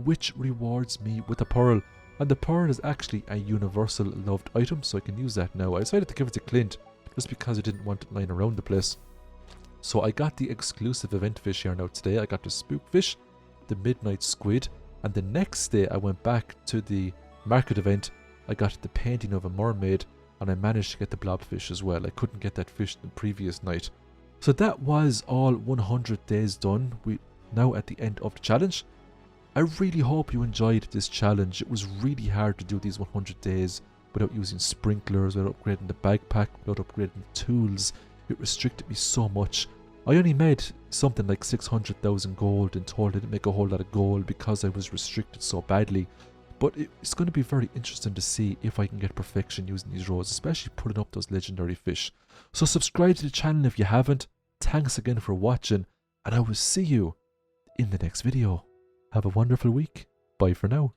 which rewards me with a pearl. And the pearl is actually a universal loved item, so I can use that now. I decided to give it to Clint just because I didn't want it lying around the place. So I got the exclusive event fish here now today. I got the spook fish, the midnight squid, and the next day I went back to the market event. I got the painting of a mermaid, and I managed to get the blobfish as well. I couldn't get that fish the previous night. So that was all 100 days done. We now at the end of the challenge. I really hope you enjoyed this challenge. It was really hard to do these 100 days without using sprinklers, without upgrading the backpack, without upgrading the tools. It restricted me so much. I only made something like 600,000 gold and told I didn't make a whole lot of gold because I was restricted so badly. But it's going to be very interesting to see if I can get perfection using these roads, especially pulling up those legendary fish. So subscribe to the channel if you haven't. Thanks again for watching, and I will see you in the next video. Have a wonderful week. Bye for now.